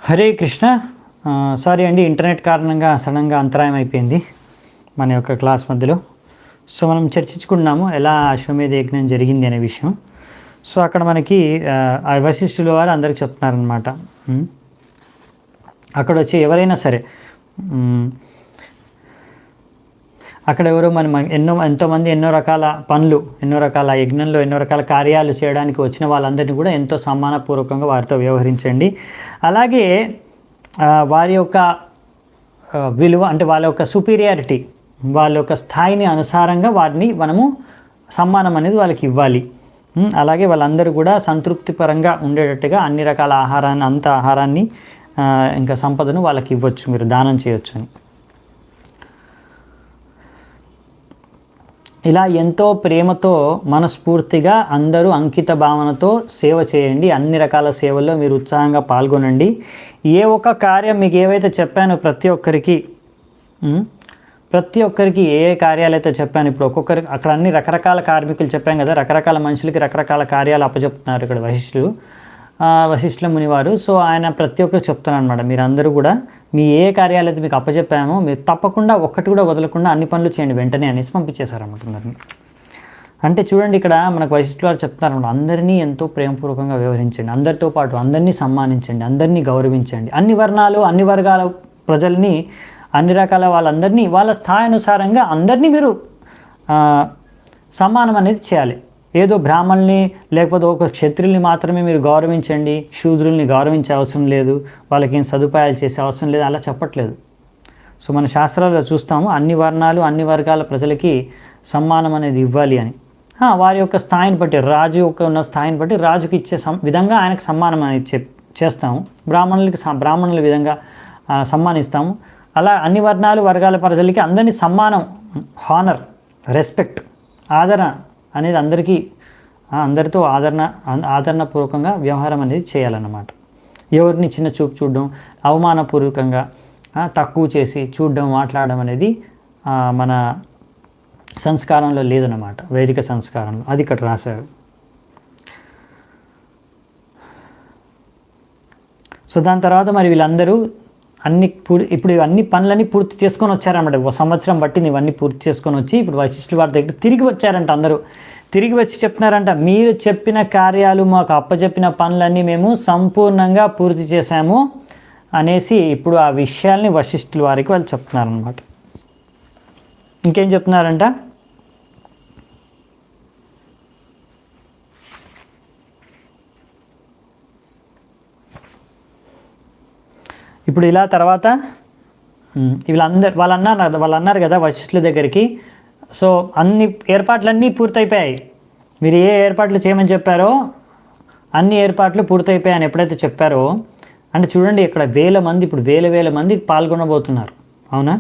Hare Krishna. Sorry అండి, internet కారణంగా సడన్గా అంతరాయం అయిపోయింది మన యొక్క క్లాస్ మధ్యలో. సో మనం చర్చించుకున్నాము ఎలా అశ్వమేధ యజ్ఞం జరిగింది అనే విషయం. సో అక్కడ మనకి వశిష్ఠుల వారు అందరికి చెప్తున్నారనమాట. అక్కడ వచ్చి ఎవరైనా సరే అక్కడ ఎవరో ఎంతోమంది ఎన్నో రకాల పనులు, ఎన్నో రకాల యజ్ఞంలో ఎన్నో రకాల కార్యాలు చేయడానికి వచ్చిన వాళ్ళందరినీ కూడా ఎంతో సమ్మానపూర్వకంగా వారితో వ్యవహరించండి. అలాగే వారి యొక్క విలువ అంటే వాళ్ళ యొక్క సుపీరియారిటీ, వాళ్ళ యొక్క స్థాయిని అనుసారంగా వారిని మనము సమ్మానం అనేది వాళ్ళకి ఇవ్వాలి. అలాగే వాళ్ళందరూ కూడా సంతృప్తిపరంగా ఉండేటట్టుగా అన్ని రకాల ఆహారాన్ని ఇంకా సంపదను వాళ్ళకి ఇవ్వచ్చు, మీరు దానం చేయొచ్చు అని. ఇలా ఎంతో ప్రేమతో మనస్ఫూర్తిగా అందరూ అంకిత భావనతో సేవ చేయండి. అన్ని రకాల సేవల్లో మీరు ఉత్సాహంగా పాల్గొనండి. ఏ ఒక్క కార్యం మీకు ఏవైతే చెప్పానో ప్రతి ఒక్కరికి ఏ కార్యాలు అయితే చెప్పాను, ఇప్పుడు ఒక్కొక్కరికి అక్కడ అన్ని రకరకాల కార్మికులు చెప్పాం కదా, రకరకాల మనుషులకి రకరకాల కార్యాలు అప్పచెప్తున్నారు ఇక్కడ వశిష్ఠుల మునివారు. సో ఆయన ప్రతి ఒక్కరు చెప్తున్నారు అనమాట, మీరందరూ కూడా మీ ఏ కార్యాలు అయితే మీకు అప్పచెప్పామో మీరు తప్పకుండా ఒక్కటి కూడా వదలకుండా అన్ని పనులు చేయండి వెంటనే అనేసి పంపించేశారన్నమాట. అంటే చూడండి, ఇక్కడ మనకు వశిష్ఠుల వారు చెప్తున్నారన్నమాట, అందరినీ ఎంతో ప్రేమపూర్వకంగా వ్యవహరించండి, అందరితో పాటు అందరినీ సమ్మానించండి, అందరినీ గౌరవించండి. అన్ని వర్ణాలు అన్ని వర్గాల ప్రజల్ని, అన్ని రకాల వాళ్ళందరినీ వాళ్ళ స్థాయి అనుసారంగా అందరినీ మీరు సమ్మానం అనేది చేయాలి. ఏదో బ్రాహ్మణుల్ని లేకపోతే ఒక క్షత్రియుల్ని మాత్రమే మీరు గౌరవించండి, శూద్రుల్ని గౌరవించే అవసరం లేదు, వాళ్ళకి ఏం సదుపాయాలు చేసే అవసరం లేదు, అలా చెప్పట్లేదు. సో మన శాస్త్రాల్లో చూస్తాము అన్ని వర్ణాలు అన్ని వర్గాల ప్రజలకి సమ్మానం అనేది ఇవ్వాలి అని. వారి యొక్క స్థాయిని బట్టి, రాజు యొక్క ఉన్న స్థాయిని బట్టి రాజుకి ఇచ్చే విధంగా ఆయనకు సమ్మానం అనేది చేస్తాము. బ్రాహ్మణుల విధంగా సమ్మానిస్తాము. అలా అన్ని వర్గాల ప్రజలకి అందరినీ సమ్మానం, హానర్, రెస్పెక్ట్, ఆదరణ అనేది అందరితో ఆదరణపూర్వకంగా వ్యవహారం అనేది చేయాలన్నమాట. ఎవరిని చిన్న చూపు చూడడం, అవమానపూర్వకంగా తక్కువ చేసి చూడడం, మాట్లాడడం అనేది మన సంస్కారంలో లేదన్నమాట, వైదిక సంస్కారంలో. అది ఇక్కడ రాశారు. సో దాని తర్వాత మరి వీళ్ళందరూ ఇప్పుడు ఇవన్నీ పనులన్నీ పూర్తి చేసుకొని వచ్చారన్నమాట. ఒక సంవత్సరం పట్టింది ఇవన్నీ పూర్తి చేసుకొని వచ్చి ఇప్పుడు వశిష్ఠుల వారి దగ్గర తిరిగి వచ్చారంట. అందరూ తిరిగి వచ్చి చెప్తున్నారంట, మీరు చెప్పిన కార్యాలు, మాకు అప్పచెప్పిన పనులన్నీ మేము సంపూర్ణంగా పూర్తి చేశాము అనేసి ఇప్పుడు ఆ విషయాల్ని వశిష్ఠుల వారికి వాళ్ళు చెప్తున్నారనమాట. ఇంకేం చెప్తున్నారంట, ఇప్పుడు ఇలా తర్వాత వాళ్ళు అన్నారు కదా వశిష్ఠుల దగ్గరికి, సో అన్ని ఏర్పాట్లన్నీ పూర్తయిపోయాయి, మీరు ఏ ఏర్పాట్లు చేయమని చెప్పారో అన్ని ఏర్పాట్లు పూర్తయిపోయాయని ఎప్పుడైతే చెప్పారో, అంటే చూడండి ఇక్కడ ఇప్పుడు వేల మంది పాల్గొనబోతున్నారు, అవునా?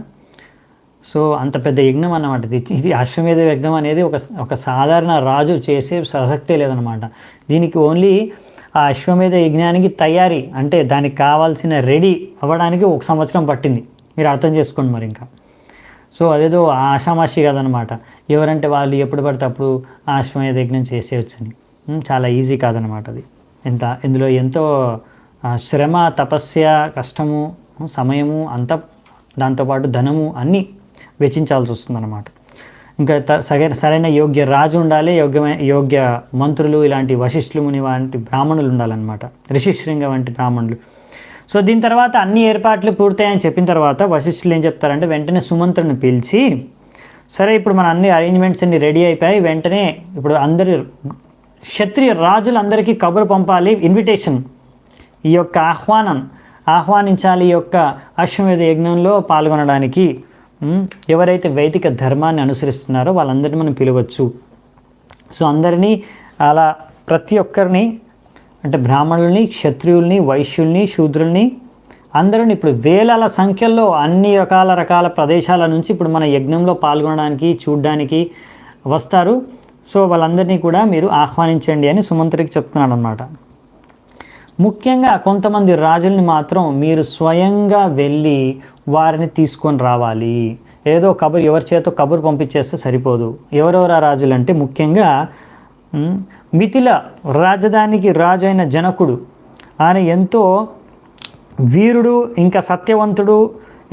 సో అంత పెద్ద యజ్ఞం అన్నమాట ఇది. అశ్వమేధ యజ్ఞం అనేది ఒక సాధారణ రాజు చేసే ప్రసక్తే లేదనమాట. దీనికి ఓన్లీ ఆ అశ్వమేధ యజ్ఞానికి తయారీ, అంటే దానికి కావాల్సిన రెడీ అవ్వడానికి 1 సంవత్సరం పట్టింది. మీరు అర్థం చేసుకోండి మరి ఇంకా. సో అదేదో ఆషామాషి కాదనమాట, ఎవరంటే వాళ్ళు ఎప్పుడు పడితే అప్పుడు అశ్వమేధ యజ్ఞం చేసేయచ్చని. చాలా ఈజీ కాదనమాట అది. ఇందులో ఎంతో శ్రమ, తపస్య, కష్టము, సమయము, అంతా దాంతోపాటు ధనము అన్నీ వెచ్చించాల్సి వస్తుందన్నమాట. ఇంకా సరైన యోగ్య రాజు ఉండాలి, యోగ్య మంత్రులు, ఇలాంటి వశిష్ఠులు ముని వంటి బ్రాహ్మణులు ఉండాలన్నమాట, ఋషిశృంగ వంటి బ్రాహ్మణులు. సో దీని తర్వాత అన్ని ఏర్పాట్లు పూర్తయ్యాయని చెప్పిన తర్వాత వశిష్ఠులు ఏం చెప్తారంటే, వెంటనే సుమంత్రుని పిలిచి, సరే ఇప్పుడు మన అన్ని అరేంజ్మెంట్స్ అన్ని రెడీ అయిపోయాయి, వెంటనే ఇప్పుడు అందరి క్షత్రియ రాజులందరికీ కబురు పంపాలి, ఇన్విటేషన్, ఈ యొక్క ఆహ్వానించాలి ఈ యొక్క అశ్వమేధ యజ్ఞంలో పాల్గొనడానికి. ఎవరైతే వైదిక ధర్మాన్ని అనుసరిస్తున్నారో వాళ్ళందరినీ మనం పిలవచ్చు. సో అందరినీ అలా ప్రతి ఒక్కరిని, అంటే బ్రాహ్మణుల్ని, క్షత్రియుల్ని, వైశ్యుల్ని, శూద్రుల్ని అందరిని ఇప్పుడు వేల సంఖ్యలో అన్ని రకాల ప్రదేశాల నుంచి ఇప్పుడు మన యజ్ఞంలో పాల్గొనడానికి, చూడడానికి వస్తారు. సో వాళ్ళందరినీ కూడా మీరు ఆహ్వానించండి అని సుమంత్రికి చెప్తున్నాడు అన్నమాట. ముఖ్యంగా కొంతమంది రాజుల్ని మాత్రం మీరు స్వయంగా వెళ్ళి వారిని తీసుకొని రావాలి. ఏదో ఎవరి చేతో కబురు పంపించేస్తే సరిపోదు. ఎవరెవరు రాజులు అంటే ముఖ్యంగా మిథిల రాజధానికి రాజు అయిన జనకుడు, ఆయన ఎంతో వీరుడు, ఇంకా సత్యవంతుడు,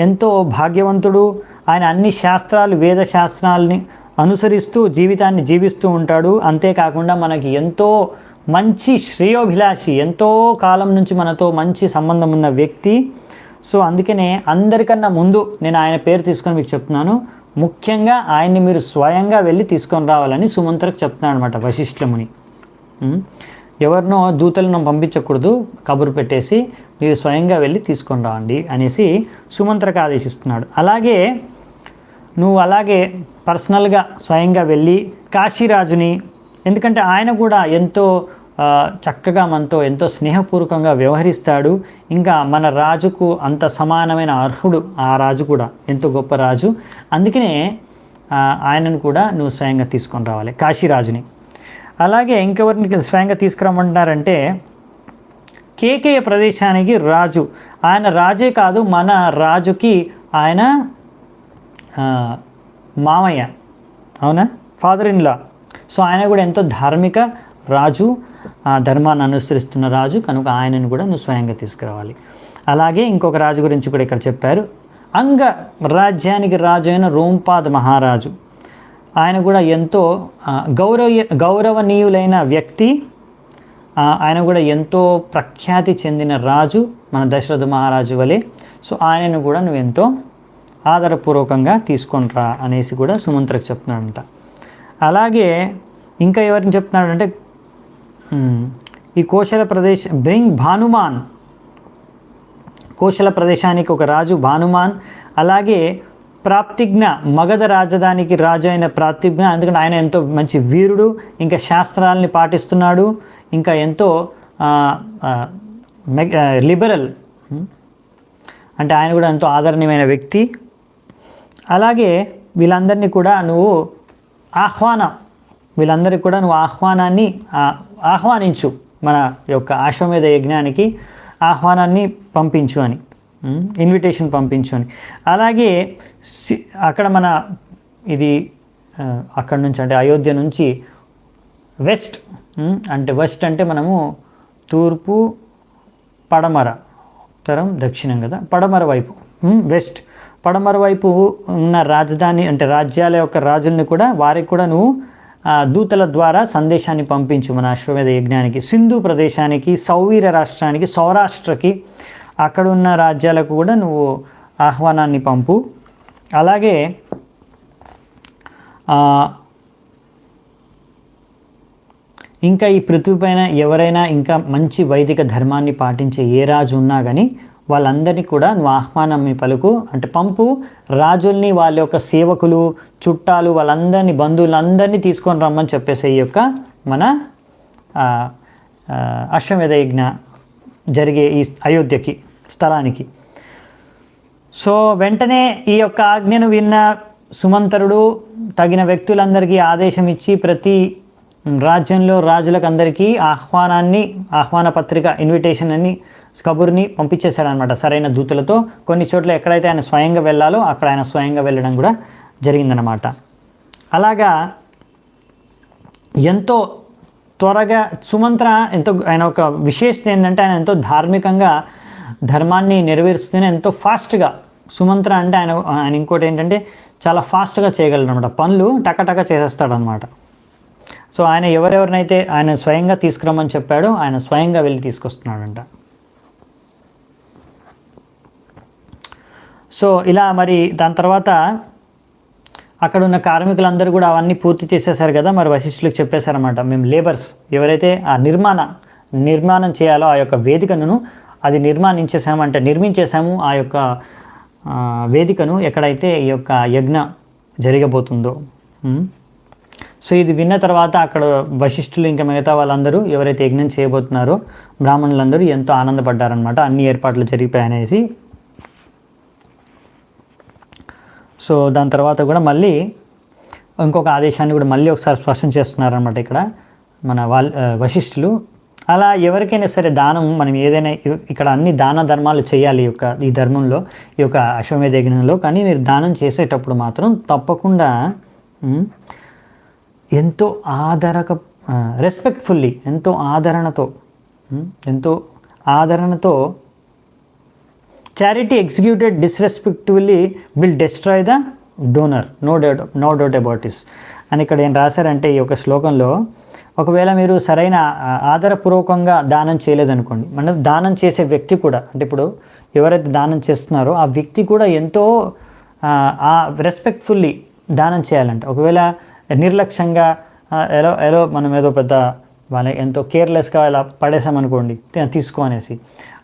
ఎంతో భాగ్యవంతుడు. ఆయన అన్ని శాస్త్రాలు, వేద శాస్త్రాలని అనుసరిస్తూ జీవితాన్ని జీవిస్తూ ఉంటాడు. అంతేకాకుండా మనకి ఎంతో మంచి శ్రేయోభిలాషి, ఎంతో కాలం నుంచి మనతో మంచి సంబంధం ఉన్న వ్యక్తి. సో అందుకనే అందరికన్నా ముందు నేను ఆయన పేరు తీసుకొని మీకు చెప్తున్నాను. ముఖ్యంగా ఆయన్ని మీరు స్వయంగా వెళ్ళి తీసుకొని రావాలని సుమంత్రకు చెప్తున్నాను అనమాట వశిష్ఠ ముని. ఎవరినో దూతలను పంపించకూడదు, కబురు పెట్టేసి మీరు స్వయంగా వెళ్ళి తీసుకొని రావండి అనేసి సుమంత్రకు ఆదేశిస్తున్నాడు. అలాగే నువ్వు పర్సనల్గా స్వయంగా వెళ్ళి కాశీరాజుని, ఎందుకంటే ఆయన కూడా ఎంతో చక్కగా మనతో ఎంతో స్నేహపూర్వకంగా వ్యవహరిస్తాడు. ఇంకా మన రాజుకు అంత సమానమైన అర్హుడు ఆ రాజు కూడా, ఎంతో గొప్ప రాజు. అందుకనే ఆయనను కూడా నువ్వు స్వయంగా తీసుకొని రావాలి, కాశీరాజుని. అలాగే ఇంకెవరిని స్వయంగా తీసుకురమ్మంటున్నారంటే కేకేయ ప్రదేశానికి రాజు. ఆయన రాజే కాదు, మన రాజుకి ఆయన మామయ్య, అవునా, ఫాదర్ ఇన్ లా. సో ఆయన కూడా ఎంతో ధార్మిక రాజు, ధర్మాన్ని అనుసరిస్తున్న రాజు కనుక ఆయనను కూడా నువ్వు స్వయంగా తీసుకురావాలి. అలాగే ఇంకొక రాజు గురించి కూడా ఇక్కడ చెప్పారు. అంగ రాజ్యానికి రాజు అయిన రోంపాద్ మహారాజు. ఆయన కూడా ఎంతో గౌరవనీయులైన వ్యక్తి. ఆయన కూడా ఎంతో ప్రఖ్యాతి చెందిన రాజు, మన దశరథ మహారాజు వలె. సో ఆయనను కూడా నువ్వు ఎంతో ఆదరపూర్వకంగా తీసుకొని రా అనేసి కూడా సుమంత్రకు చెప్తున్నాడంట. అలాగే ఇంకా ఎవరిని చెప్తున్నాడంటే ఈ కోశల బ్రింగ్ భానుమాన్. కోశల ప్రదేశానికి ఒక రాజు భానుమాన్. అలాగే ప్రాప్తిజ్ఞ, మగధ రాజధానికి రాజు అయిన ప్రాప్తిజ్ఞ. ఎందుకంటే ఆయన ఎంతో మంచి వీరుడు, ఇంకా శాస్త్రాలని పాటిస్తున్నాడు, ఇంకా ఎంతో లిబరల్, అంటే ఆయన కూడా ఎంతో ఆదరణీయమైన వ్యక్తి. అలాగే వీళ్ళందరినీ కూడా నువ్వు వీళ్ళందరికీ కూడా నువ్వు ఆహ్వానించు, మన యొక్క అశ్వమేధ యజ్ఞానికి ఆహ్వానాన్ని పంపించు అని, ఇన్విటేషన్ పంపించు అని. అలాగే అక్కడ మన ఇది అక్కడ నుంచి అంటే అయోధ్య నుంచి వెస్ట్ అంటే మనము తూర్పు, పడమర, ఉత్తరం, దక్షిణం కదా, పడమర వైపు, వెస్ట్ పడమర వైపు ఉన్న రాజధాని అంటే రాజ్యాల యొక్క రాజుల్ని కూడా వారికి కూడా నువ్వు దూతల ద్వారా సందేశాన్ని పంపించు మన అశ్వమేధ యజ్ఞానికి. సింధు ప్రదేశానికి, సౌవీర రాష్ట్రానికి, సౌరాష్ట్రకి, అక్కడ ఉన్న రాజ్యాలకు కూడా నువ్వు ఆహ్వానాన్ని పంపు. అలాగే ఇంకా ఈ పృథ్వీపైన ఎవరైనా ఇంకా మంచి వైదిక ధర్మాన్ని పాటించే ఏ రాజు ఉన్నా కానీ వాళ్ళందరినీ కూడా నువ్వు ఆహ్వానం పలుకు, అంటే పంపు. రాజుల్ని, వాళ్ళ యొక్క సేవకులు, చుట్టాలు, వాళ్ళందరినీ, బంధువులందరినీ తీసుకొని రమ్మని చెప్పేసి ఈ యొక్క మన అశ్వమేధ యజ్ఞ జరిగే ఈ అయోధ్యకి స్థలానికి. సో వెంటనే ఈ యొక్క ఆజ్ఞను విన్న సుమంతరుడు తగిన వ్యక్తులందరికీ ఆదేశం ఇచ్చి ప్రతి రాజ్యంలో రాజులకు అందరికీ ఆహ్వాన పత్రిక, ఇన్విటేషన్ అని కబుర్ని పంపించేశాడనమాట సరైన దూతలతో. కొన్ని చోట్ల ఎక్కడైతే ఆయన స్వయంగా వెళ్ళాలో అక్కడ ఆయన స్వయంగా వెళ్ళడం కూడా జరిగిందనమాట. అలాగా ఎంతో త్వరగా సుమంత్ర ఆయన ఒక విశేషత ఏంటంటే ఆయన ఎంతో ధార్మికంగా ధర్మాన్ని నెరవేరుస్తూనే ఎంతో ఫాస్ట్గా. సుమంత్ర అంటే ఆయన ఇంకోటి ఏంటంటే చాలా ఫాస్ట్గా చేయగలడు అనమాట, పనులు టకటక చేసేస్తాడనమాట. సో ఆయన ఎవరెవరినైతే ఆయన స్వయంగా తీసుకురమ్మని చెప్పాడో ఆయన స్వయంగా వెళ్ళి తీసుకొస్తున్నాడంట. సో ఇలా మరి దాని తర్వాత అక్కడ ఉన్న కార్మికులందరూ కూడా అవన్నీ పూర్తి చేసేసారు కదా, మరి వశిష్ఠులకు చెప్పేశారన్నమాట, మేము లేబర్స్ ఎవరైతే ఆ నిర్మాణం చేయాలో ఆ యొక్క వేదికను అది నిర్మించేసాము ఆ యొక్క వేదికను ఎక్కడైతే ఈ యొక్క యజ్ఞ జరగబోతుందో. సో ఇది విన్న తర్వాత అక్కడ వశిష్ఠులు ఇంకా మిగతా వాళ్ళందరూ ఎవరైతే యజ్ఞం చేయబోతున్నారో బ్రాహ్మణులందరూ ఎంతో ఆనందపడ్డారనమాట, అన్ని ఏర్పాట్లు జరిగిపోయాయనేసి. సో దాని తర్వాత కూడా మళ్ళీ ఇంకొక ఆదేశాన్ని కూడా మళ్ళీ ఒకసారి స్పష్టం చేస్తున్నారనమాట ఇక్కడ మన వశిష్ఠులు. అలా ఎవరికైనా సరే దానం, మనం ఏదైనా ఇక్కడ అన్ని దాన ధర్మాలు చేయాలి ఈ ధర్మంలో, ఈ యొక్క అశ్వమేధ యజ్ఞంలో. కానీ మీరు దానం చేసేటప్పుడు మాత్రం తప్పకుండా ఎంతో రెస్పెక్ట్ఫుల్లీ, ఎంతో ఆదరణతో charity executed disrespectively will destroy the donor, no doubt about is అని ఇక్కడ ఏం రాశారంటే ఈ యొక్క శ్లోకంలో, ఒకవేళ మీరు సరైన ఆధారపూర్వకంగా దానం చేయలేదనుకోండి, మనం దానం చేసే వ్యక్తి కూడా, అంటే ఇప్పుడు ఎవరైతే దానం చేస్తున్నారో ఆ వ్యక్తి కూడా ఎంతో రెస్పెక్ట్ఫుల్లీ దానం చేయాలంట. ఒకవేళ నిర్లక్ష్యంగా ఏదో మనం ఏదో పెద్ద వాళ్ళని ఎంతో కేర్లెస్గా ఇలా పడేసామనుకోండి తీసుకో అనేసి,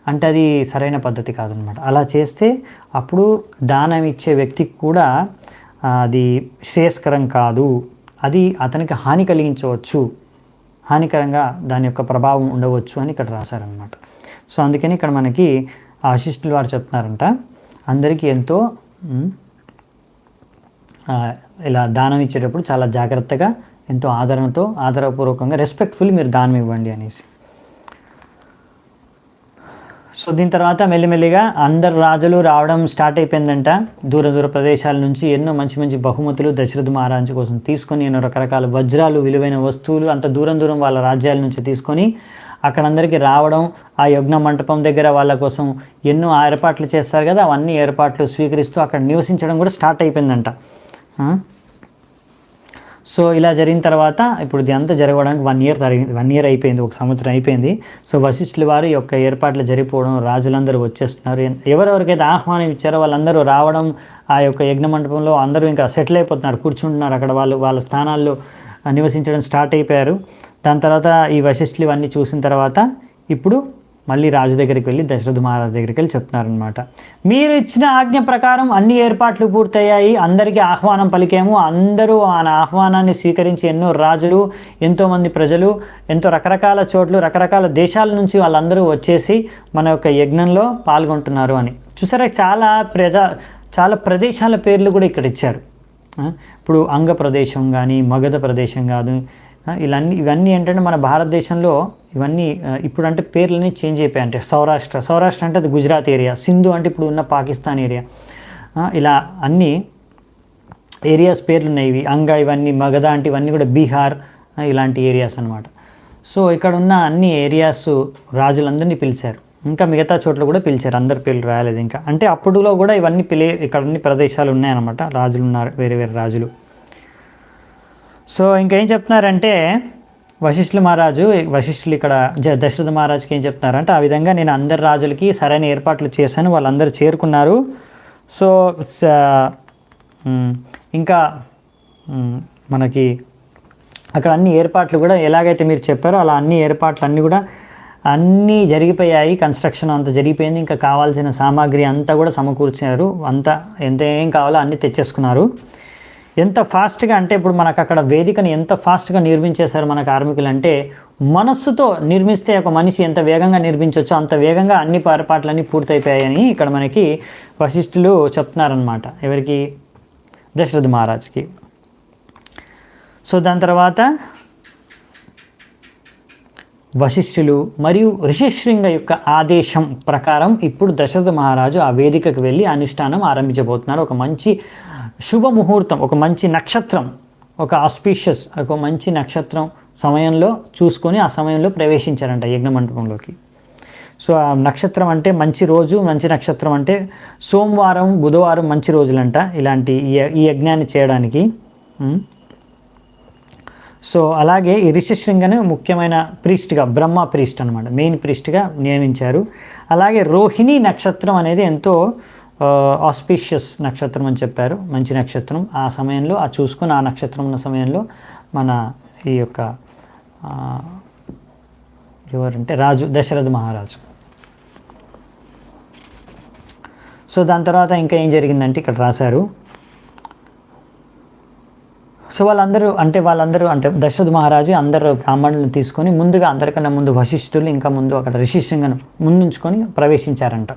అంటే అది సరైన పద్ధతి కాదనమాట. అలా చేస్తే అప్పుడు దానం ఇచ్చే వ్యక్తికి కూడా అది శ్రేయస్కరం కాదు, అది అతనికి హాని కలిగించవచ్చు, హానికరంగా దాని యొక్క ప్రభావం ఉండవచ్చు అని ఇక్కడ రాశారనమాట. సో అందుకని ఇక్కడ మనకి వశిష్ఠుల వారు చెప్తున్నారంట, అందరికీ ఎంతో ఇలా దానం ఇచ్చేటప్పుడు చాలా జాగ్రత్తగా, ఎంతో ఆదరపూర్వకంగా రెస్పెక్ట్ఫుల్ మీరు దానం ఇవ్వండి అనేసి. సో దీని తర్వాత మెల్లిమెల్లిగా అందరు రాజులు రావడం స్టార్ట్ అయిపోయిందంట. దూర ప్రదేశాల నుంచి ఎన్నో మంచి బహుమతులు దశరథ మహారాజు కోసం తీసుకొని, ఎన్నో రకరకాల వజ్రాలు, విలువైన వస్తువులు అంత దూరం వాళ్ళ రాజ్యాల నుంచి తీసుకొని అక్కడ అందరికీ రావడం, ఆ యజ్ఞ మంటపం దగ్గర వాళ్ళ కోసం ఎన్నో ఏర్పాట్లు చేస్తారు కదా, అవన్నీ ఏర్పాట్లు స్వీకరిస్తూ అక్కడ నివసించడం కూడా స్టార్ట్ అయిపోయిందంట. సో ఇలా జరిగిన తర్వాత ఇప్పుడు ఇది అంతా జరగడానికి 1 year అయిపోయింది, 1 సంవత్సరం అయిపోయింది. సో వశిష్ఠుల వారి యొక్క ఏర్పాట్లు జరిగిపోవడం, రాజులందరూ వచ్చేస్తున్నారు, ఎవరెవరికైతే ఆహ్వానం ఇచ్చారో వాళ్ళందరూ రావడం, ఆ యొక్క యజ్ఞ మండపంలో అందరూ ఇంకా సెటిల్ అయిపోతున్నారు, కూర్చుంటున్నారు అక్కడ, వాళ్ళ స్థానాల్లో నివసించడం స్టార్ట్ అయిపోయారు. దాని తర్వాత ఈ వశిష్ఠులు ఇవన్నీ చూసిన తర్వాత ఇప్పుడు మళ్ళీ రాజు దగ్గరికి వెళ్ళి, దశరథ మహారాజు దగ్గరికి వెళ్ళి చెప్తున్నారనమాట, మీరు ఇచ్చిన ఆజ్ఞ ప్రకారం అన్ని ఏర్పాట్లు పూర్తయ్యాయి, అందరికీ ఆహ్వానం పలికాము, అందరూ ఆ ఆహ్వానాన్ని స్వీకరించి ఎన్నో రాజులు, ఎంతోమంది ప్రజలు, ఎంతో రకరకాల చోట్లు, రకరకాల దేశాల నుంచి వాళ్ళందరూ వచ్చేసి మన యొక్క యజ్ఞంలో పాల్గొంటున్నారు అని. చూసారా, చాలా ప్రదేశాల పేర్లు కూడా ఇక్కడ ఇచ్చారు. ఇప్పుడు అంగ ప్రదేశం కానీ, మగధ ప్రదేశం కాదు, ఇవన్నీ ఏంటంటే మన భారతదేశంలో ఇవన్నీ ఇప్పుడు అంటే పేర్లన్నీ చేంజ్ అయిపోయాయి. అంటే సౌరాష్ట్ర అంటే అది గుజరాత్ ఏరియా, సింధు అంటే ఇప్పుడు ఉన్న పాకిస్తాన్ ఏరియా, ఇలా అన్ని ఏరియాస్ పేర్లు ఉన్నాయి. ఇవి అంగ, ఇవన్నీ మగధ అంటే ఇవన్నీ కూడా బీహార్ ఇలాంటి ఏరియాస్ అనమాట. సో ఇక్కడ ఉన్న అన్ని ఏరియాస్ రాజులందరినీ పిలిచారు, ఇంకా మిగతా చోట్ల కూడా పిలిచారు, అందరి పేర్లు రాయలేదు ఇంకా. అంటే అప్పుడులో కూడా ఇవన్నీ ఇక్కడ అన్ని ప్రదేశాలు ఉన్నాయన్నమాట, రాజులు ఉన్నారు, వేరే రాజులు. సో ఇంకేం చెప్తున్నారంటే వశిష్ఠులు ఇక్కడ దశరథ మహారాజుకి ఏం చెప్తున్నారంటే, ఆ విధంగా నేను అందరి రాజులకి సరైన ఏర్పాట్లు చేశాను, వాళ్ళందరూ చేరుకున్నారు. సో ఇంకా మనకి అక్కడ అన్ని ఏర్పాట్లు కూడా ఎలాగైతే మీరు చెప్పారో అలా అన్ని ఏర్పాట్లు అన్నీ కూడా అన్నీ జరిగిపోయాయి, కన్స్ట్రక్షన్ అంతా జరిగిపోయింది, ఇంకా కావాల్సిన సామాగ్రి అంతా కూడా సమకూర్చారు, అంతా ఏం కావాలో అన్నీ తెచ్చేసుకున్నారు. ఎంత ఫాస్ట్గా అంటే ఇప్పుడు మనకు అక్కడ వేదికని ఎంత ఫాస్ట్గా నిర్మించేశారు మన కార్మికులు అంటే, మనస్సుతో నిర్మిస్తే ఒక మనిషి ఎంత వేగంగా నిర్మించవచ్చో అంత వేగంగా అన్ని ఏర్పాట్లన్నీ పూర్తయిపోయాయని ఇక్కడ మనకి వశిష్ఠులు చెప్తున్నారనమాట. ఎవరికి? దశరథ మహారాజుకి. సో దాని తర్వాత వశిష్ఠులు మరియు ఋషిశృంగ యొక్క ఆదేశం ప్రకారం ఇప్పుడు దశరథ మహారాజు ఆ వేదికకు వెళ్ళి అనుష్ఠానం ఆరంభించబోతున్నారు. ఒక మంచి శుభముహూర్తం, ఒక మంచి నక్షత్రం, ఒక ఆస్పీషియస్, ఒక మంచి నక్షత్రం సమయంలో చూసుకొని ఆ సమయంలో ప్రవేశించారంట యజ్ఞ మండపంలోకి. సో ఆ నక్షత్రం అంటే మంచి రోజు, మంచి నక్షత్రం అంటే సోమవారం, బుధవారం మంచి రోజులంట ఇలాంటి ఈ యజ్ఞాన్ని చేయడానికి. సో అలాగే ఈ ఋషిశృంగను ముఖ్యమైన ప్రీస్ట్గా, బ్రహ్మ ప్రీస్ట్ అనమాట, మెయిన్ ప్రీస్ట్గా నియమించారు. అలాగే రోహిణి నక్షత్రం అనేది ఎంతో ఆస్పీషియస్ నక్షత్రం అని చెప్పారు, మంచి నక్షత్రం. ఆ సమయంలో చూసుకుని ఆ నక్షత్రం ఉన్న సమయంలో మన ఈ యొక్క ఎవరంటే రాజు దశరథ మహారాజు. సో దాని తర్వాత ఇంకా ఏం జరిగిందంటే ఇక్కడ రాశారు. సో వాళ్ళందరూ అంటే దశరథ మహారాజు అందరూ బ్రాహ్మణులను తీసుకొని ముందుగా అందరికన్నా ముందు వశిష్ఠులు, ఇంకా ముందు అక్కడ ఋషిశృంగను ముందుంచుకొని ప్రవేశించారంట.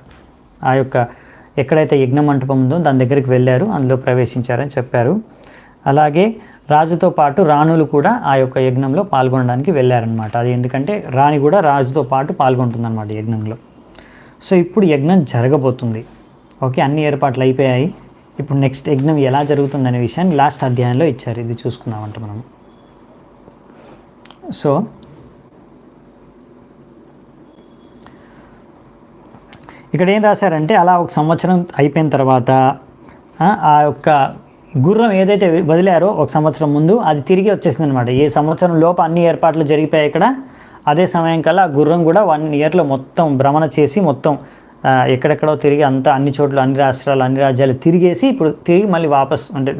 ఆ యొక్క ఎక్కడైతే యజ్ఞ మంటపం ఉందో దాని దగ్గరికి వెళ్ళారు, అందులో ప్రవేశించారని చెప్పారు. అలాగే రాజుతో పాటు రాణులు కూడా ఆ యొక్క యజ్ఞంలో పాల్గొనడానికి వెళ్ళారనమాట. అది ఎందుకంటే రాణి కూడా రాజుతో పాటు పాల్గొంటుందన్నమాట యజ్ఞంలో. సో ఇప్పుడు యజ్ఞం జరగబోతుంది. ఓకే, అన్ని ఏర్పాట్లు అయిపోయాయి. ఇప్పుడు నెక్స్ట్ యజ్ఞం ఎలా జరుగుతుందనే విషయాన్ని లాస్ట్ అధ్యాయంలో ఇచ్చారు, ఇది చూసుకుందామంట మనం. సో ఇక్కడ ఏం రాశారంటే అలా ఒక సంవత్సరం అయిపోయిన తర్వాత ఆ యొక్క గుర్రం ఏదైతే వదిలారో ఒక సంవత్సరం ముందు అది తిరిగి వచ్చేసింది అనమాట. ఏ సంవత్సరం లోపు అన్ని ఏర్పాట్లు జరిగిపోయాయి ఇక్కడ, అదే సమయం కల్లా ఆ గుర్రం కూడా 1 ఇయర్లో మొత్తం భ్రమణ చేసి మొత్తం ఎక్కడెక్కడో తిరిగి అంతా అన్ని చోట్ల అన్ని రాష్ట్రాలు అన్ని రాజ్యాలు తిరిగేసి ఇప్పుడు తిరిగి మళ్ళీ వాపస్ అంటే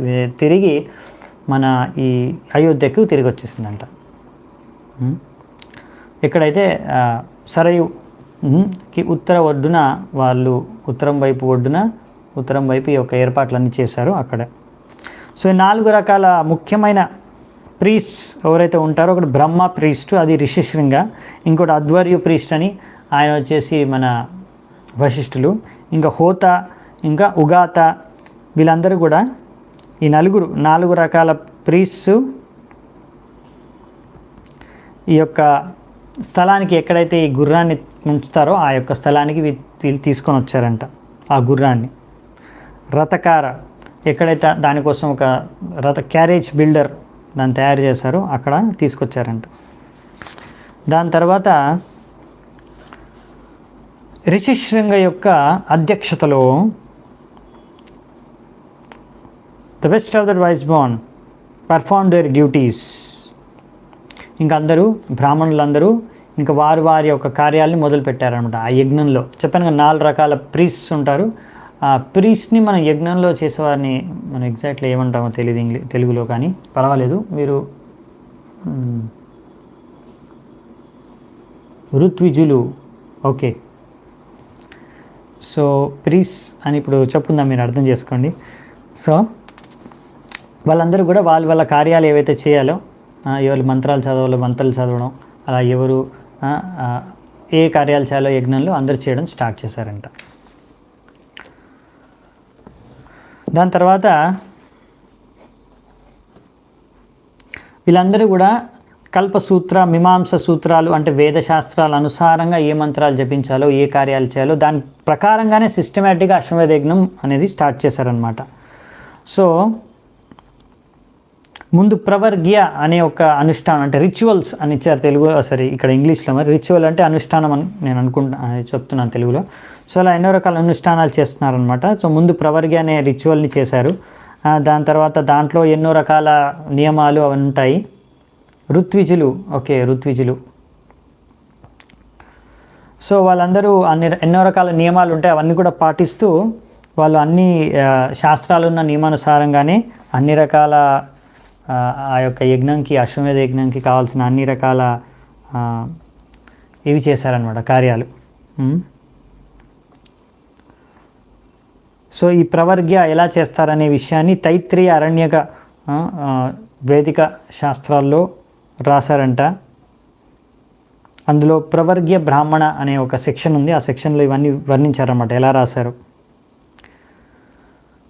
తిరిగి మన ఈ అయోధ్యకు తిరిగి వచ్చేసిందంట. ఎక్కడైతే సరయుకి ఉత్తర ఒడ్డున వాళ్ళు ఉత్తరం వైపు ఈ యొక్క ఏర్పాట్లన్నీ చేశారు అక్కడ. సో 4 రకాల ముఖ్యమైన ప్రీస్ట్స్ ఎవరైతే ఉంటారో, ఒకటి బ్రహ్మ ప్రీస్ట్, అది రిషిశృంగ, ఇంకోటి అధ్వర్యు ప్రీస్ట్ అని ఆయన వచ్చేసి మన వశిష్ఠులు, ఇంకా హోత, ఇంకా ఉగాత, వీళ్ళందరూ కూడా ఈ 4 రకాల ప్రీస్ట్స్ ఈ యొక్క స్థలానికి ఎక్కడైతే ఈ గుర్రాన్ని ఉంచుతారో ఆ యొక్క స్థలానికి వీళ్ళు తీసుకొని వచ్చారంట. ఆ గుర్రాన్ని రథకార, ఎక్కడైతే దానికోసం ఒక క్యారేజ్ బిల్డర్ దాన్ని తయారు చేశారో అక్కడ తీసుకొచ్చారంట. దాని తర్వాత రిషిశృంగ యొక్క అధ్యక్షతలో the best of the wise born perform their duties. ఇంకా అందరూ బ్రాహ్మణులందరూ ఇంకా వారి యొక్క కార్యాలని మొదలు పెట్టారనమాట. ఆ యజ్ఞంలో చెప్పాను కదా 4 రకాల ప్రీస్ట్స్ ఉంటారు. ఆ ప్రీస్ట్ని మనం యజ్ఞంలో చేసేవారిని మనం ఎగ్జాక్ట్లీ ఏమంటామో తెలియదు తెలుగులో, కానీ పర్వాలేదు, మీరు ఋత్విజులు. ఓకే, సో ప్రీస్ అని ఇప్పుడు చెప్పుకుందాం, మీరు అర్థం చేసుకోండి. సో వాళ్ళందరూ కూడా వాళ్ళ కార్యాలు ఏవైతే చేయాలో, ఎవరు మంత్రాలు చదవాలో మంత్రాలు చదవడం, అలా ఎవరు ఏ కార్యాలు చేయాలో యజ్ఞంలో అందరూ చేయడం స్టార్ట్ చేశారంట. దాని తర్వాత వీళ్ళందరూ కూడా కల్పసూత్ర మీమాంస సూత్రాలు అంటే వేదశాస్త్రాల అనుసారంగా ఏ మంత్రాలు జపించాలో ఏ కార్యాలు చేయాలో దాని ప్రకారంగానే సిస్టమేటిక్గా అశ్వమేధ యజ్ఞం అనేది స్టార్ట్ చేశారనమాట. సో ముందు ప్రవర్గ్య అనే ఒక అనుష్ఠానం అంటే రిచువల్స్ అని ఇచ్చారు తెలుగు, సరే ఇక్కడ ఇంగ్లీష్లో, మరి రిచువల్ అంటే అనుష్ఠానం అని నేను చెప్తున్నాను తెలుగులో. సో అలా ఎన్నో రకాల అనుష్ఠానాలు చేస్తున్నారనమాట. సో ముందు ప్రవర్గ్య అనే రిచువల్ని చేశారు. దాని తర్వాత దాంట్లో ఎన్నో రకాల నియమాలు అవి ఉంటాయి. ఋత్విజులు, ఓకే ఋత్విజులు, సో వాళ్ళందరూ ఎన్నో రకాల నియమాలు ఉంటాయి, అవన్నీ కూడా పాటిస్తూ వాళ్ళు అన్ని శాస్త్రాలు ఉన్న నియమానుసారంగానే అన్ని రకాల ఆ యొక్క యజ్ఞంకి అశ్వమేధ యజ్ఞంకి కావాల్సిన అన్ని రకాల ఇవి చేశారనమాట కార్యాలు. సో ఈ ప్రవర్గ్య ఎలా చేస్తారనే విషయాన్ని తైత్రీయ అరణ్యక వేదిక శాస్త్రాల్లో రాశారంట. అందులో ప్రవర్గ్య బ్రాహ్మణ అనే ఒక సెక్షన్ ఉంది, ఆ సెక్షన్లో ఇవన్నీ వర్ణించారన్నమాట ఎలా రాశారు.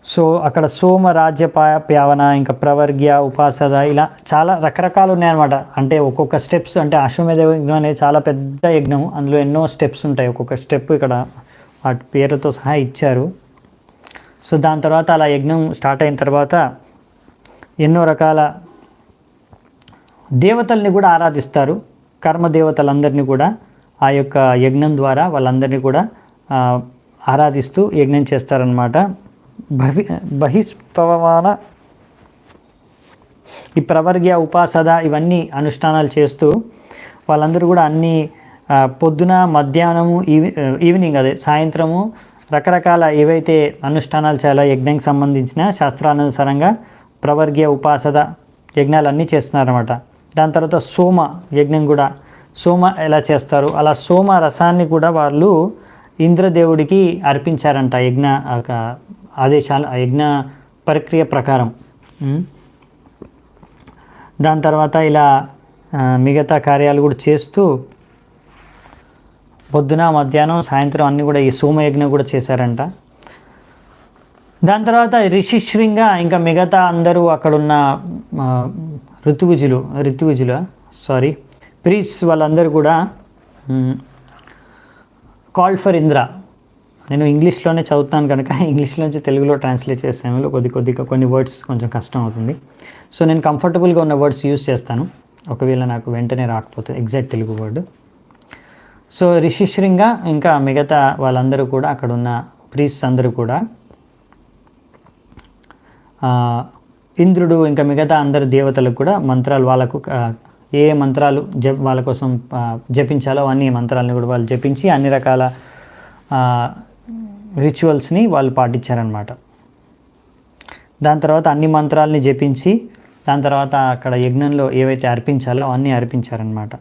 సో అక్కడ సోమ రాజ్యపాయన, ఇంకా ప్రవర్గ్య, ఉపాసద, ఇలా చాలా రకరకాలు ఉన్నాయన్నమాట. అంటే ఒక్కొక్క స్టెప్స్, అంటే అశ్వమేధ యజ్ఞం అనేది చాలా పెద్ద యజ్ఞం, అందులో ఎన్నో స్టెప్స్ ఉంటాయి. ఒక్కొక్క స్టెప్ ఇక్కడ వాటి పేరుతో సహా ఇచ్చారు. సో దాని తర్వాత అలా యజ్ఞం స్టార్ట్ అయిన తర్వాత ఎన్నో రకాల దేవతల్ని కూడా ఆరాధిస్తారు. కర్మదేవతలందరినీ కూడా ఆ యొక్క యజ్ఞం ద్వారా వాళ్ళందరినీ కూడా ఆరాధిస్తూ యజ్ఞం చేస్తారనమాట. బహిష్పవమాన, ఈ ప్రవర్గ్య, ఉపాసద ఇవన్నీ అనుష్ఠానాలు చేస్తూ వాళ్ళందరూ కూడా అన్ని పొద్దున, మధ్యాహ్నము, ఈవినింగ్ అదే సాయంత్రము రకరకాల ఏవైతే అనుష్ఠానాలు చేయాలో యజ్ఞంకి సంబంధించిన శాస్త్రానుసారంగా ప్రవర్గ్య, ఉపాసద యజ్ఞాలన్నీ చేస్తున్నారన్నమాట. దాని తర్వాత సోమ యజ్ఞం కూడా, సోమ ఎలా చేస్తారు, అలా సోమ రసాన్ని కూడా వాళ్ళు ఇంద్రదేవుడికి అర్పించారంట యజ్ఞ ఆదేశాలు, యజ్ఞ ప్రక్రియ ప్రకారం. దాని తర్వాత ఇలా మిగతా కార్యాలు కూడా చేస్తూ పొద్దున, మధ్యాహ్నం, సాయంత్రం అన్నీ కూడా ఈ సోమయజ్ఞం కూడా చేశారంట. దాని తర్వాత రిషిశృంగ ఇంకా మిగతా అందరూ అక్కడున్న ప్రీస్ వాళ్ళందరూ కూడా కాల్డ్ ఫర్ ఇంద్ర. నేను ఇంగ్లీష్లోనే చదువుతాను కనుక ఇంగ్లీష్లోంచి తెలుగులో ట్రాన్స్లేట్ చేసాను. కొద్దిగా కొన్ని వర్డ్స్ కొంచెం కష్టం అవుతుంది. సో నేను కంఫర్టబుల్గా ఉన్న వర్డ్స్ యూజ్ చేస్తాను, ఒకవేళ నాకు వెంటనే రాకపోతే ఎగ్జాక్ట్ తెలుగు వర్డ్. సో రిషిశృంగ ఇంకా మిగతా వాళ్ళందరూ కూడా అక్కడ ఉన్న ప్రీస్ట్స్ అందరూ కూడా ఇంద్రుడు ఇంకా మిగతా అందరు దేవతలకు కూడా మంత్రాలు వాళ్ళకు ఏ మంత్రాలు వాళ్ళ కోసం జపించాలో అన్ని మంత్రాలను కూడా వాళ్ళు జపించి అన్ని రకాల రిచువల్స్ని వాళ్ళు పాటించారనమాట. దాని తర్వాత అన్ని మంత్రాలని జపించి దాని తర్వాత అక్కడ యజ్ఞంలో ఏవైతే అర్పించాలో అన్నీ అర్పించారనమాట.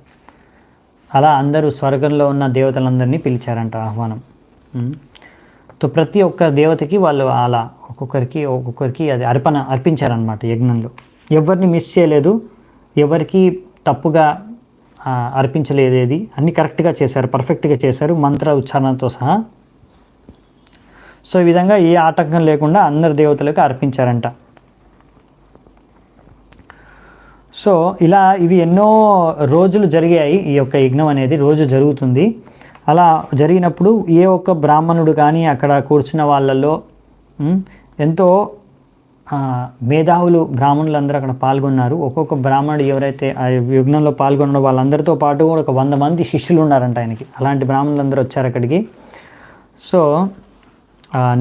అలా అందరూ స్వర్గంలో ఉన్న దేవతలందరినీ పిలిచారంట ఆహ్వానం. సో ప్రతి ఒక్క దేవతకి వాళ్ళు అలా ఒక్కొక్కరికి అది అర్పించారనమాట యజ్ఞంలో. ఎవరిని మిస్ చేయలేదు, ఎవరికి తప్పుగా అర్పించలేదు, ఏది అన్నీ కరెక్ట్గా చేశారు, పర్ఫెక్ట్గా చేశారు మంత్ర ఉచ్చారణతో సహా. సో ఈ విధంగా ఏ ఆటంకం లేకుండా అందరు దేవతలకు అర్పించారంట. సో ఇలా ఇవి ఎన్నో రోజులు జరిగాయి. ఈ యొక్క యజ్ఞం అనేది రోజు జరుగుతుంది. అలా జరిగినప్పుడు ఏ ఒక్క బ్రాహ్మణుడు కానీ అక్కడ కూర్చున్న వాళ్ళల్లో ఎంతో మేధావులు బ్రాహ్మణులందరూ అక్కడ పాల్గొన్నారు. ఒక్కొక్క బ్రాహ్మణుడు ఎవరైతే ఆ యజ్ఞంలో పాల్గొన్న వాళ్ళందరితో పాటు కూడా ఒక 100 మంది శిష్యులు ఉన్నారంట ఆయనకి. అలాంటి బ్రాహ్మణులందరూ వచ్చారు అక్కడికి. సో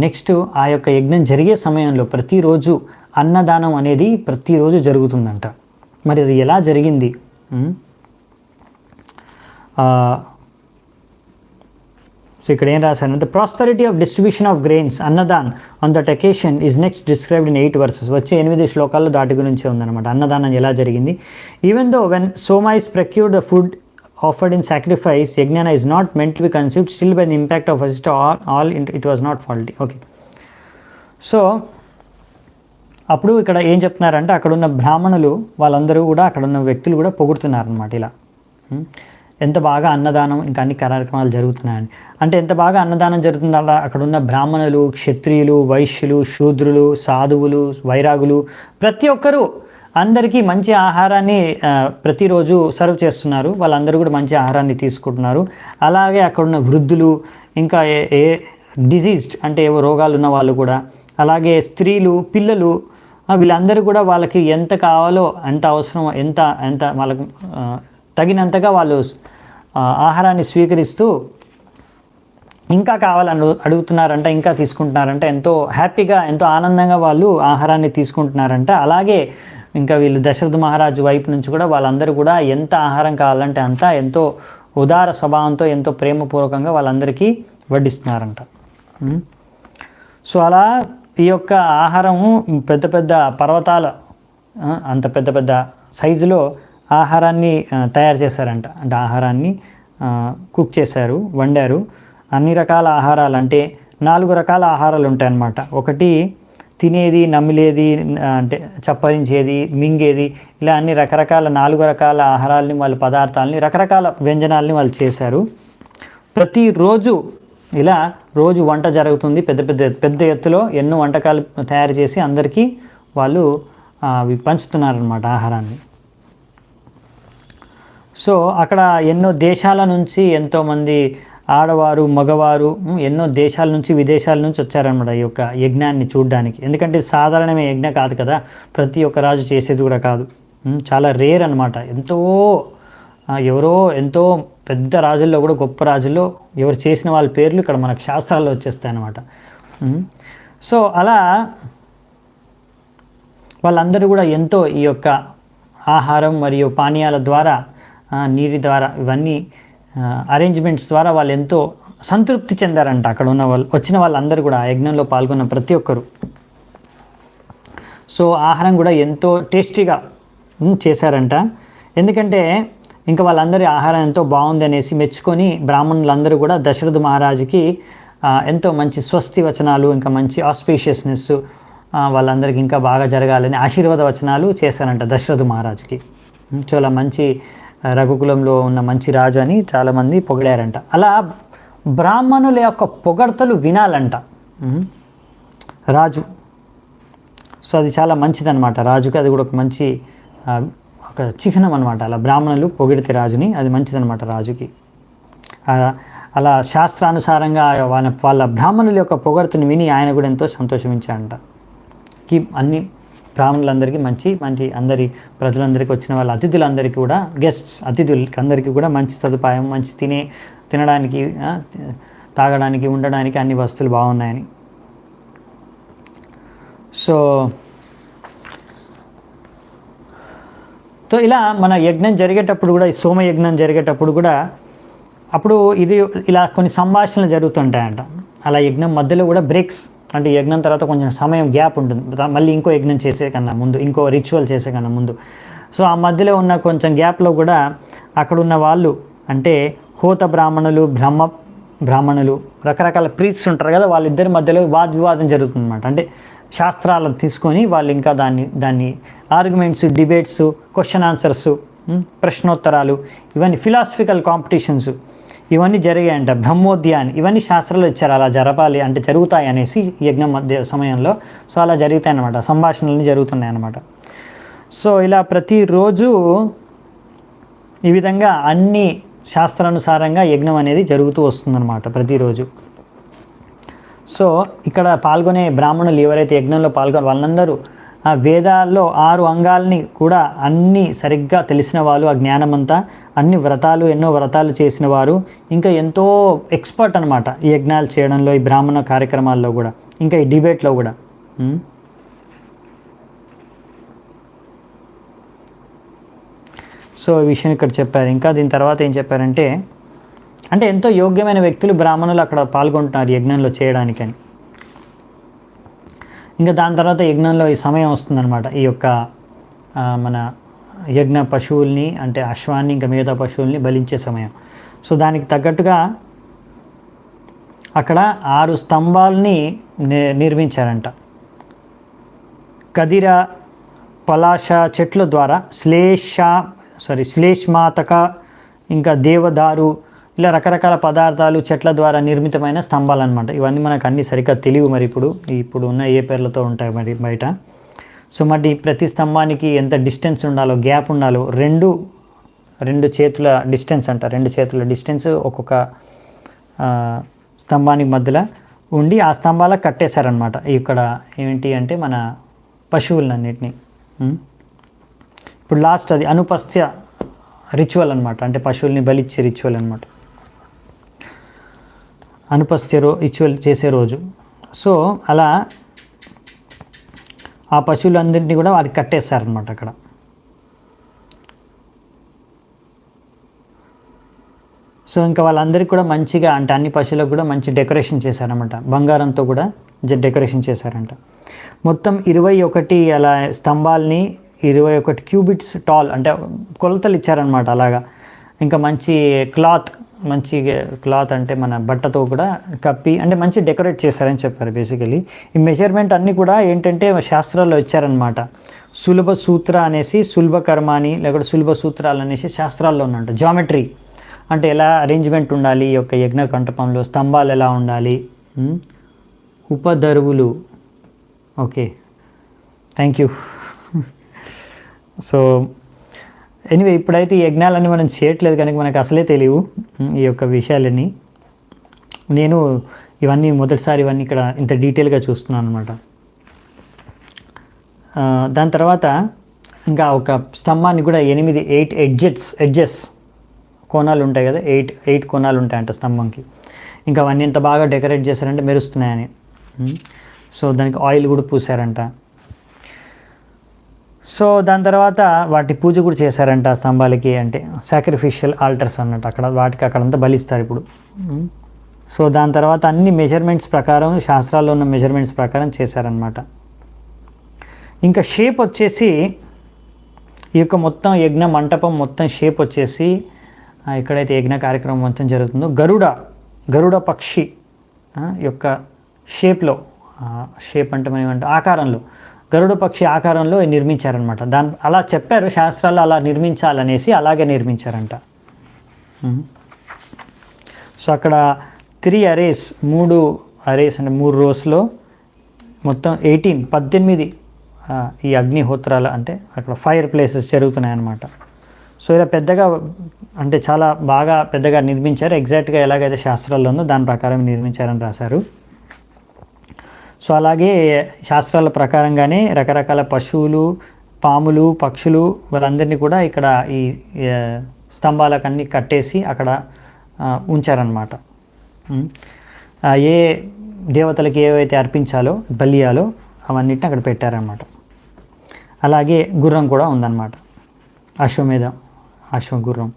నెక్స్ట్ ఆ యొక్క యజ్ఞం జరిగే సమయంలో ప్రతిరోజు అన్నదానం అనేది ప్రతిరోజు జరుగుతుందంట. మరి అది ఎలా జరిగింది? సో ఇక్కడ ఏం రాశారు, the prosperity of distribution of grains అన్నదాన్ on that occasion is next described in 8 verses. వచ్చే 8 శ్లోకాల్లో దాటి గురించే ఉందన్నమాట అన్నదానం ఎలా జరిగింది. Even though when soma is procured the food offered in sacrifice, yajna is not meant to be conceived still by the impact of Vasishtha all it was not faulty. Okay, so అప్పుడు ఇక్కడ ఏం చెప్తున్నారంటే అక్కడ ఉన్న బ్రాహ్మణులు వాళ్ళందరూ కూడా అక్కడ ఉన్న వ్యక్తులు కూడా పొగుడుతున్నారనమాట. ఇలా ఎంత బాగా అన్నదానం ఇంకా అన్ని కార్యక్రమాలు జరుగుతున్నాయని. అంటే ఎంత బాగా అన్నదానం జరుగుతుందా అక్కడ ఉన్న బ్రాహ్మణులు, క్షత్రియులు, వైశ్యులు, శూద్రులు, సాధువులు, వైరాగులు ప్రతి ఒక్కరూ అందరికీ మంచి ఆహారాన్ని ప్రతిరోజు సర్వ్ చేస్తున్నారు. వాళ్ళందరూ కూడా మంచి ఆహారాన్ని తీసుకుంటున్నారు. అలాగే అక్కడున్న వృద్ధులు, ఇంకా ఏ డిజీజ్డ్ అంటే ఏవో రోగాలు ఉన్న వాళ్ళు కూడా, అలాగే స్త్రీలు, పిల్లలు, వీళ్ళందరూ కూడా వాళ్ళకి ఎంత కావాలో ఎంత అవసరం ఎంత వాళ్ళకు తగినంతగా వాళ్ళు ఆహారాన్ని స్వీకరిస్తూ ఇంకా కావాలని అడుగుతున్నారంట, ఇంకా తీసుకుంటున్నారంట. ఎంతో హ్యాపీగా ఎంతో ఆనందంగా వాళ్ళు ఆహారాన్ని తీసుకుంటున్నారంట. అలాగే ఇంకా వీళ్ళు దశరథ మహారాజు వైపు నుంచి కూడా వాళ్ళందరూ కూడా ఎంత ఆహారం కావాలంటే అంత ఎంతో ఉదార స్వభావంతో ఎంతో ప్రేమపూర్వకంగా వాళ్ళందరికీ వడ్డిస్తున్నారంట. సో అలా ఈ యొక్క ఆహారము పెద్ద పెద్ద పర్వతాల అంత పెద్ద పెద్ద సైజులో ఆహారాన్ని తయారు చేశారంట. అంటే ఆహారాన్ని కుక్ చేశారు, వండారు. అన్ని రకాల ఆహారాలు అంటే 4 రకాల ఆహారాలు ఉంటాయన్నమాట. ఒకటి తినేది, నమిలేది, అంటే చప్పరించేది, మింగేది, ఇలా అన్ని రకరకాల 4 రకాల ఆహారాలని వాళ్ళ పదార్థాలని రకరకాల వ్యంజనాలని వాళ్ళు చేశారు. ప్రతిరోజు ఇలా రోజు వంట జరుగుతుంది. పెద్ద ఎత్తులో ఎన్నో వంటకాలు తయారు చేసి అందరికీ వాళ్ళు అవి పంచుతున్నారనమాట ఆహారాన్ని. సో అక్కడ ఎన్నో దేశాల నుంచి ఎంతోమంది ఆడవారు, మగవారు ఎన్నో దేశాల నుంచి, విదేశాల నుంచి వచ్చారనమాట ఈ యొక్క యజ్ఞాన్ని చూడడానికి. ఎందుకంటే సాధారణమే యజ్ఞ కాదు కదా, ప్రతి ఒక్క రాజు చేసేది కూడా కాదు, చాలా రేర్ అనమాట. ఎంతో పెద్ద రాజుల్లో కూడా గొప్ప రాజుల్లో ఎవరు చేసిన వాళ్ళ పేర్లు ఇక్కడ మనకు శాస్త్రాల్లో వచ్చేస్తాయి అన్నమాట. సో అలా వాళ్ళందరూ కూడా ఎంతో ఈ యొక్క ఆహారం మరియు పానీయాల ద్వారా, నీటి ద్వారా, ఇవన్నీ అరేంజ్మెంట్స్ ద్వారా వాళ్ళు ఎంతో సంతృప్తి చెందారంట. అక్కడ ఉన్న వచ్చిన వాళ్ళందరూ కూడా, యజ్ఞంలో పాల్గొన్న ప్రతి ఒక్కరు. సో ఆహారం కూడా ఎంతో టేస్టీగా చేశారంట. ఎందుకంటే ఇంకా వాళ్ళందరి ఆహారం ఎంతో బాగుంది అనేసి మెచ్చుకొని బ్రాహ్మణులందరూ కూడా దశరథ మహారాజుకి ఎంతో మంచి స్వస్తి వచనాలు, ఇంకా మంచి ఆస్పీషియస్నెస్, వాళ్ళందరికీ ఇంకా బాగా జరగాలని ఆశీర్వాద వచనాలు చేశారంట దశరథ మహారాజుకి. చాలా మంచి రఘుకులంలో ఉన్న మంచి రాజు అని చాలామంది పొగిడారంట. అలా బ్రాహ్మణుల యొక్క పొగడ్తలు వినాలంట రాజు. సో అది చాలా మంచిదన్నమాట రాజుకి. అది కూడా ఒక మంచి ఒక చిహ్నం అనమాట. అలా బ్రాహ్మణులు పొగిడితే రాజుని, అది మంచిదన్నమాట రాజుకి. అలా శాస్త్రానుసారంగా వాళ్ళ బ్రాహ్మణుల యొక్క పొగడ్తను విని ఆయన కూడా ఎంతో సంతోషించాడంట. అన్ని బ్రాహ్మణులందరికీ మంచి మంచి అందరి ప్రజలందరికీ వచ్చిన వాళ్ళ అతిథులందరికీ కూడా గెస్ట్స్ అతిథులకి అందరికీ కూడా మంచి సదుపాయం, మంచి తినడానికి, తాగడానికి, ఉండడానికి అన్ని వస్తువులు బాగున్నాయని. సో ఇలా మన యజ్ఞం జరిగేటప్పుడు కూడా, ఈ సోమయజ్ఞం జరిగేటప్పుడు కూడా అప్పుడు ఇది ఇలా కొన్ని సంభాషణలు జరుగుతుంటాయంట. అలా యజ్ఞం మధ్యలో కూడా బ్రేక్స్, అంటే యజ్ఞం తర్వాత కొంచెం సమయం గ్యాప్ ఉంటుంది, మళ్ళీ ఇంకో యజ్ఞం చేసే కన్నా ముందు, ఇంకో రిచువల్ చేసే కన్నా ముందు. సో ఆ మధ్యలో ఉన్న కొంచెం గ్యాప్లో కూడా అక్కడ ఉన్న వాళ్ళు, అంటే హోత బ్రాహ్మణులు, బ్రాహ్మణులు, రకరకాల ప్రీట్స్ ఉంటారు కదా, వాళ్ళిద్దరి మధ్యలో వాగ్వివాదం జరుగుతుందన్నమాట. అంటే శాస్త్రాలను తీసుకొని వాళ్ళు ఇంకా దాన్ని ఆర్గ్యుమెంట్స్, డిబేట్స్, క్వశ్చన్ ఆన్సర్స్, ప్రశ్నోత్తరాలు, ఇవన్నీ ఫిలాసఫికల్ కాంపిటీషన్స్ ఇవన్నీ జరిగాయంట. బ్రహ్మోద్యాన్ ఇవన్నీ శాస్త్రాలు ఇచ్చారు, అలా జరపాలి అంటే జరుగుతాయి అనేసి యజ్ఞం మధ్య సమయంలో. సో అలా జరుగుతాయి అన్నమాట, సంభాషణలు జరుగుతున్నాయి అన్నమాట. సో ఇలా ప్రతిరోజు ఈ విధంగా అన్ని శాస్త్రానుసారంగా యజ్ఞం అనేది జరుగుతూ వస్తుందన్నమాట ప్రతిరోజు. సో ఇక్కడ పాల్గొనే బ్రాహ్మణులు ఎవరైతే యజ్ఞంలో వాళ్ళందరూ ఆ వేదాల్లో 6 అంగాల్ని కూడా అన్నీ సరిగ్గా తెలిసిన వాళ్ళు, ఆ జ్ఞానమంతా, అన్ని వ్రతాలు, ఎన్నో వ్రతాలు చేసిన వారు, ఇంకా ఎంతో ఎక్స్పర్ట్ అనమాట ఈ యజ్ఞాలు చేయడంలో, ఈ బ్రాహ్మణ కార్యక్రమాల్లో కూడా, ఇంకా ఈ డిబేట్లో కూడా. సో ఈ విషయం ఇక్కడ చెప్పారు. ఇంకా దీని తర్వాత ఏం చెప్పారంటే, అంటే ఎంతో యోగ్యమైన వ్యక్తులు బ్రాహ్మణులు అక్కడ పాల్గొంటున్నారు యజ్ఞంలో చేయడానికని. ఇంకా దాని తర్వాత యజ్ఞంలో ఈ సమయం వస్తుందన్నమాట, ఈ యొక్క మన యజ్ఞ పశువుల్ని, అంటే అశ్వాన్ని ఇంకా మిగతా పశువుల్ని బలించే సమయం. సో దానికి తగ్గట్టుగా అక్కడ 6 స్తంభాలని నిర్మించారంట. కదిర, పలాశ చెట్ల ద్వారా, శ్లేష్మాతక, ఇంకా దేవదారు, ఇలా రకరకాల పదార్థాలు చెట్ల ద్వారా నిర్మితమైన స్తంభాలు అనమాట. ఇవన్నీ మనకు అన్నీ సరిగ్గా తెలియవు మరి ఇప్పుడు ఉన్న ఏ పేర్లతో ఉంటాయి మరి బయట. సో మరి ప్రతి స్తంభానికి ఎంత డిస్టెన్స్ ఉండాలో, గ్యాప్ ఉండాలో, రెండు చేతుల డిస్టెన్స్ అంట, 2 చేతుల డిస్టెన్స్ ఒక్కొక్క స్తంభానికి మధ్యలో ఉండి ఆ స్తంభాలకు కట్టేశారనమాట. ఇక్కడ ఏంటి అంటే మన పశువులన్నిటినీ. ఇప్పుడు లాస్ట్ అది అనుపస్థ్య రిచువల్ అనమాట, అంటే పశువుల్ని బలిచ్చే రిచువల్ అనమాట, అనుపస్థ్య రిచువల్ చేసే రోజు. సో అలా ఆ పశువులందరినీ కూడా వారికి కట్టేశారనమాట అక్కడ. సో ఇంకా వాళ్ళందరికీ కూడా మంచిగా, అంటే అన్ని పశువులకు కూడా మంచి డెకరేషన్ చేశారనమాట, బంగారంతో కూడా డెకరేషన్ చేశారంట. మొత్తం 21 అలా స్తంభాలని 21 క్యూబిట్స్ టాల్, అంటే కొలతలు ఇచ్చారనమాట అలాగా. ఇంకా మంచి క్లాత్ అంటే మన బట్టతో కూడా కప్పి, అంటే మంచి డెకరేట్ చేశారని చెప్పారు బేసికలీ. ఈ మెజర్మెంట్ అన్నీ కూడా ఏంటంటే శాస్త్రాల్లో ఇచ్చారనమాట. సులభ సూత్ర అనేసి, సులభ కర్మాని, లేకపోతే సులభ సూత్రాలు అనేసి శాస్త్రాల్లో ఉన్నట్టు. జామెట్రీ అంటే ఎలా అరేంజ్మెంట్ ఉండాలి ఈ యొక్క యజ్ఞ కంటపంలో, స్తంభాలు ఎలా ఉండాలి, ఉపదరువులు. Okay, thank you. So anyway, ఇప్పుడైతే ఈ యజ్ఞాలన్నీ మనం చేయట్లేదు కనుక మనకు అసలే తెలియవు ఈ యొక్క విషయాలన్నీ. నేను మొదటిసారి ఇవన్నీ ఇక్కడ ఇంత డీటెయిల్గా చూస్తున్నాను అనమాట. దాని తర్వాత ఇంకా ఒక స్తంభాన్ని కూడా 8 ఎడ్జెస్ కోణాలు ఉంటాయి కదా, 8 కోణాలు ఉంటాయంట స్తంభంకి. ఇంకా అవన్నీ ఎంత బాగా డెకరేట్ చేశారంటే మెరుస్తున్నాయని. సో దానికి ఆయిల్ కూడా పూసారంట. సో దాని తర్వాత వాటి పూజ కూడా చేశారంట స్తంభాలకి, అంటే సాక్రిఫిషియల్ ఆల్టర్స్ అన్నట్టు, అక్కడంతా బలిస్తారు ఇప్పుడు. సో దాని తర్వాత అన్ని మెజర్మెంట్స్ ప్రకారం, శాస్త్రాల్లో ఉన్న మెజర్మెంట్స్ ప్రకారం చేశారనమాట. ఇంకా షేప్ వచ్చేసి ఈ యొక్క మొత్తం యజ్ఞ మంటపం మొత్తం షేప్ వచ్చేసి, ఎక్కడైతే యజ్ఞ కార్యక్రమం మొత్తం జరుగుతుందో గరుడ పక్షి యొక్క షేప్ అంటే మనం ఏమంటే ఆకారంలో, గరుడ పక్షి ఆకారంలో నిర్మించారనమాట. అలా చెప్పారు శాస్త్రాల్లో, అలా నిర్మించాలనేసి అలాగే నిర్మించారంట. సో అక్కడ 3 అరేస్ అంటే 3 రోస్లో మొత్తం 18 ఈ అగ్నిహోత్రాలు, అంటే అక్కడ ఫైర్ ప్లేసెస్ జరుగుతున్నాయి అన్నమాట. సో ఇలా పెద్దగా, అంటే చాలా బాగా పెద్దగా నిర్మించారు. ఎగ్జాక్ట్గా ఎలాగైతే శాస్త్రాల్లో ఉందో దాని ప్రకారం నిర్మించారని రాశారు. సో అలాగే శాస్త్రాల ప్రకారంగానే రకరకాల పశువులు, పాములు, పక్షులు వాళ్ళందరినీ కూడా ఇక్కడ ఈ స్తంభాలకన్నీ కట్టేసి అక్కడ ఉంచారనమాట. ఏ దేవతలకి ఏవైతే అర్పించాలో, బలియాలో అవన్నిటిని అక్కడ పెట్టారనమాట. అలాగే గుర్రం కూడా ఉందన్నమాట, అశ్వగుర్రం.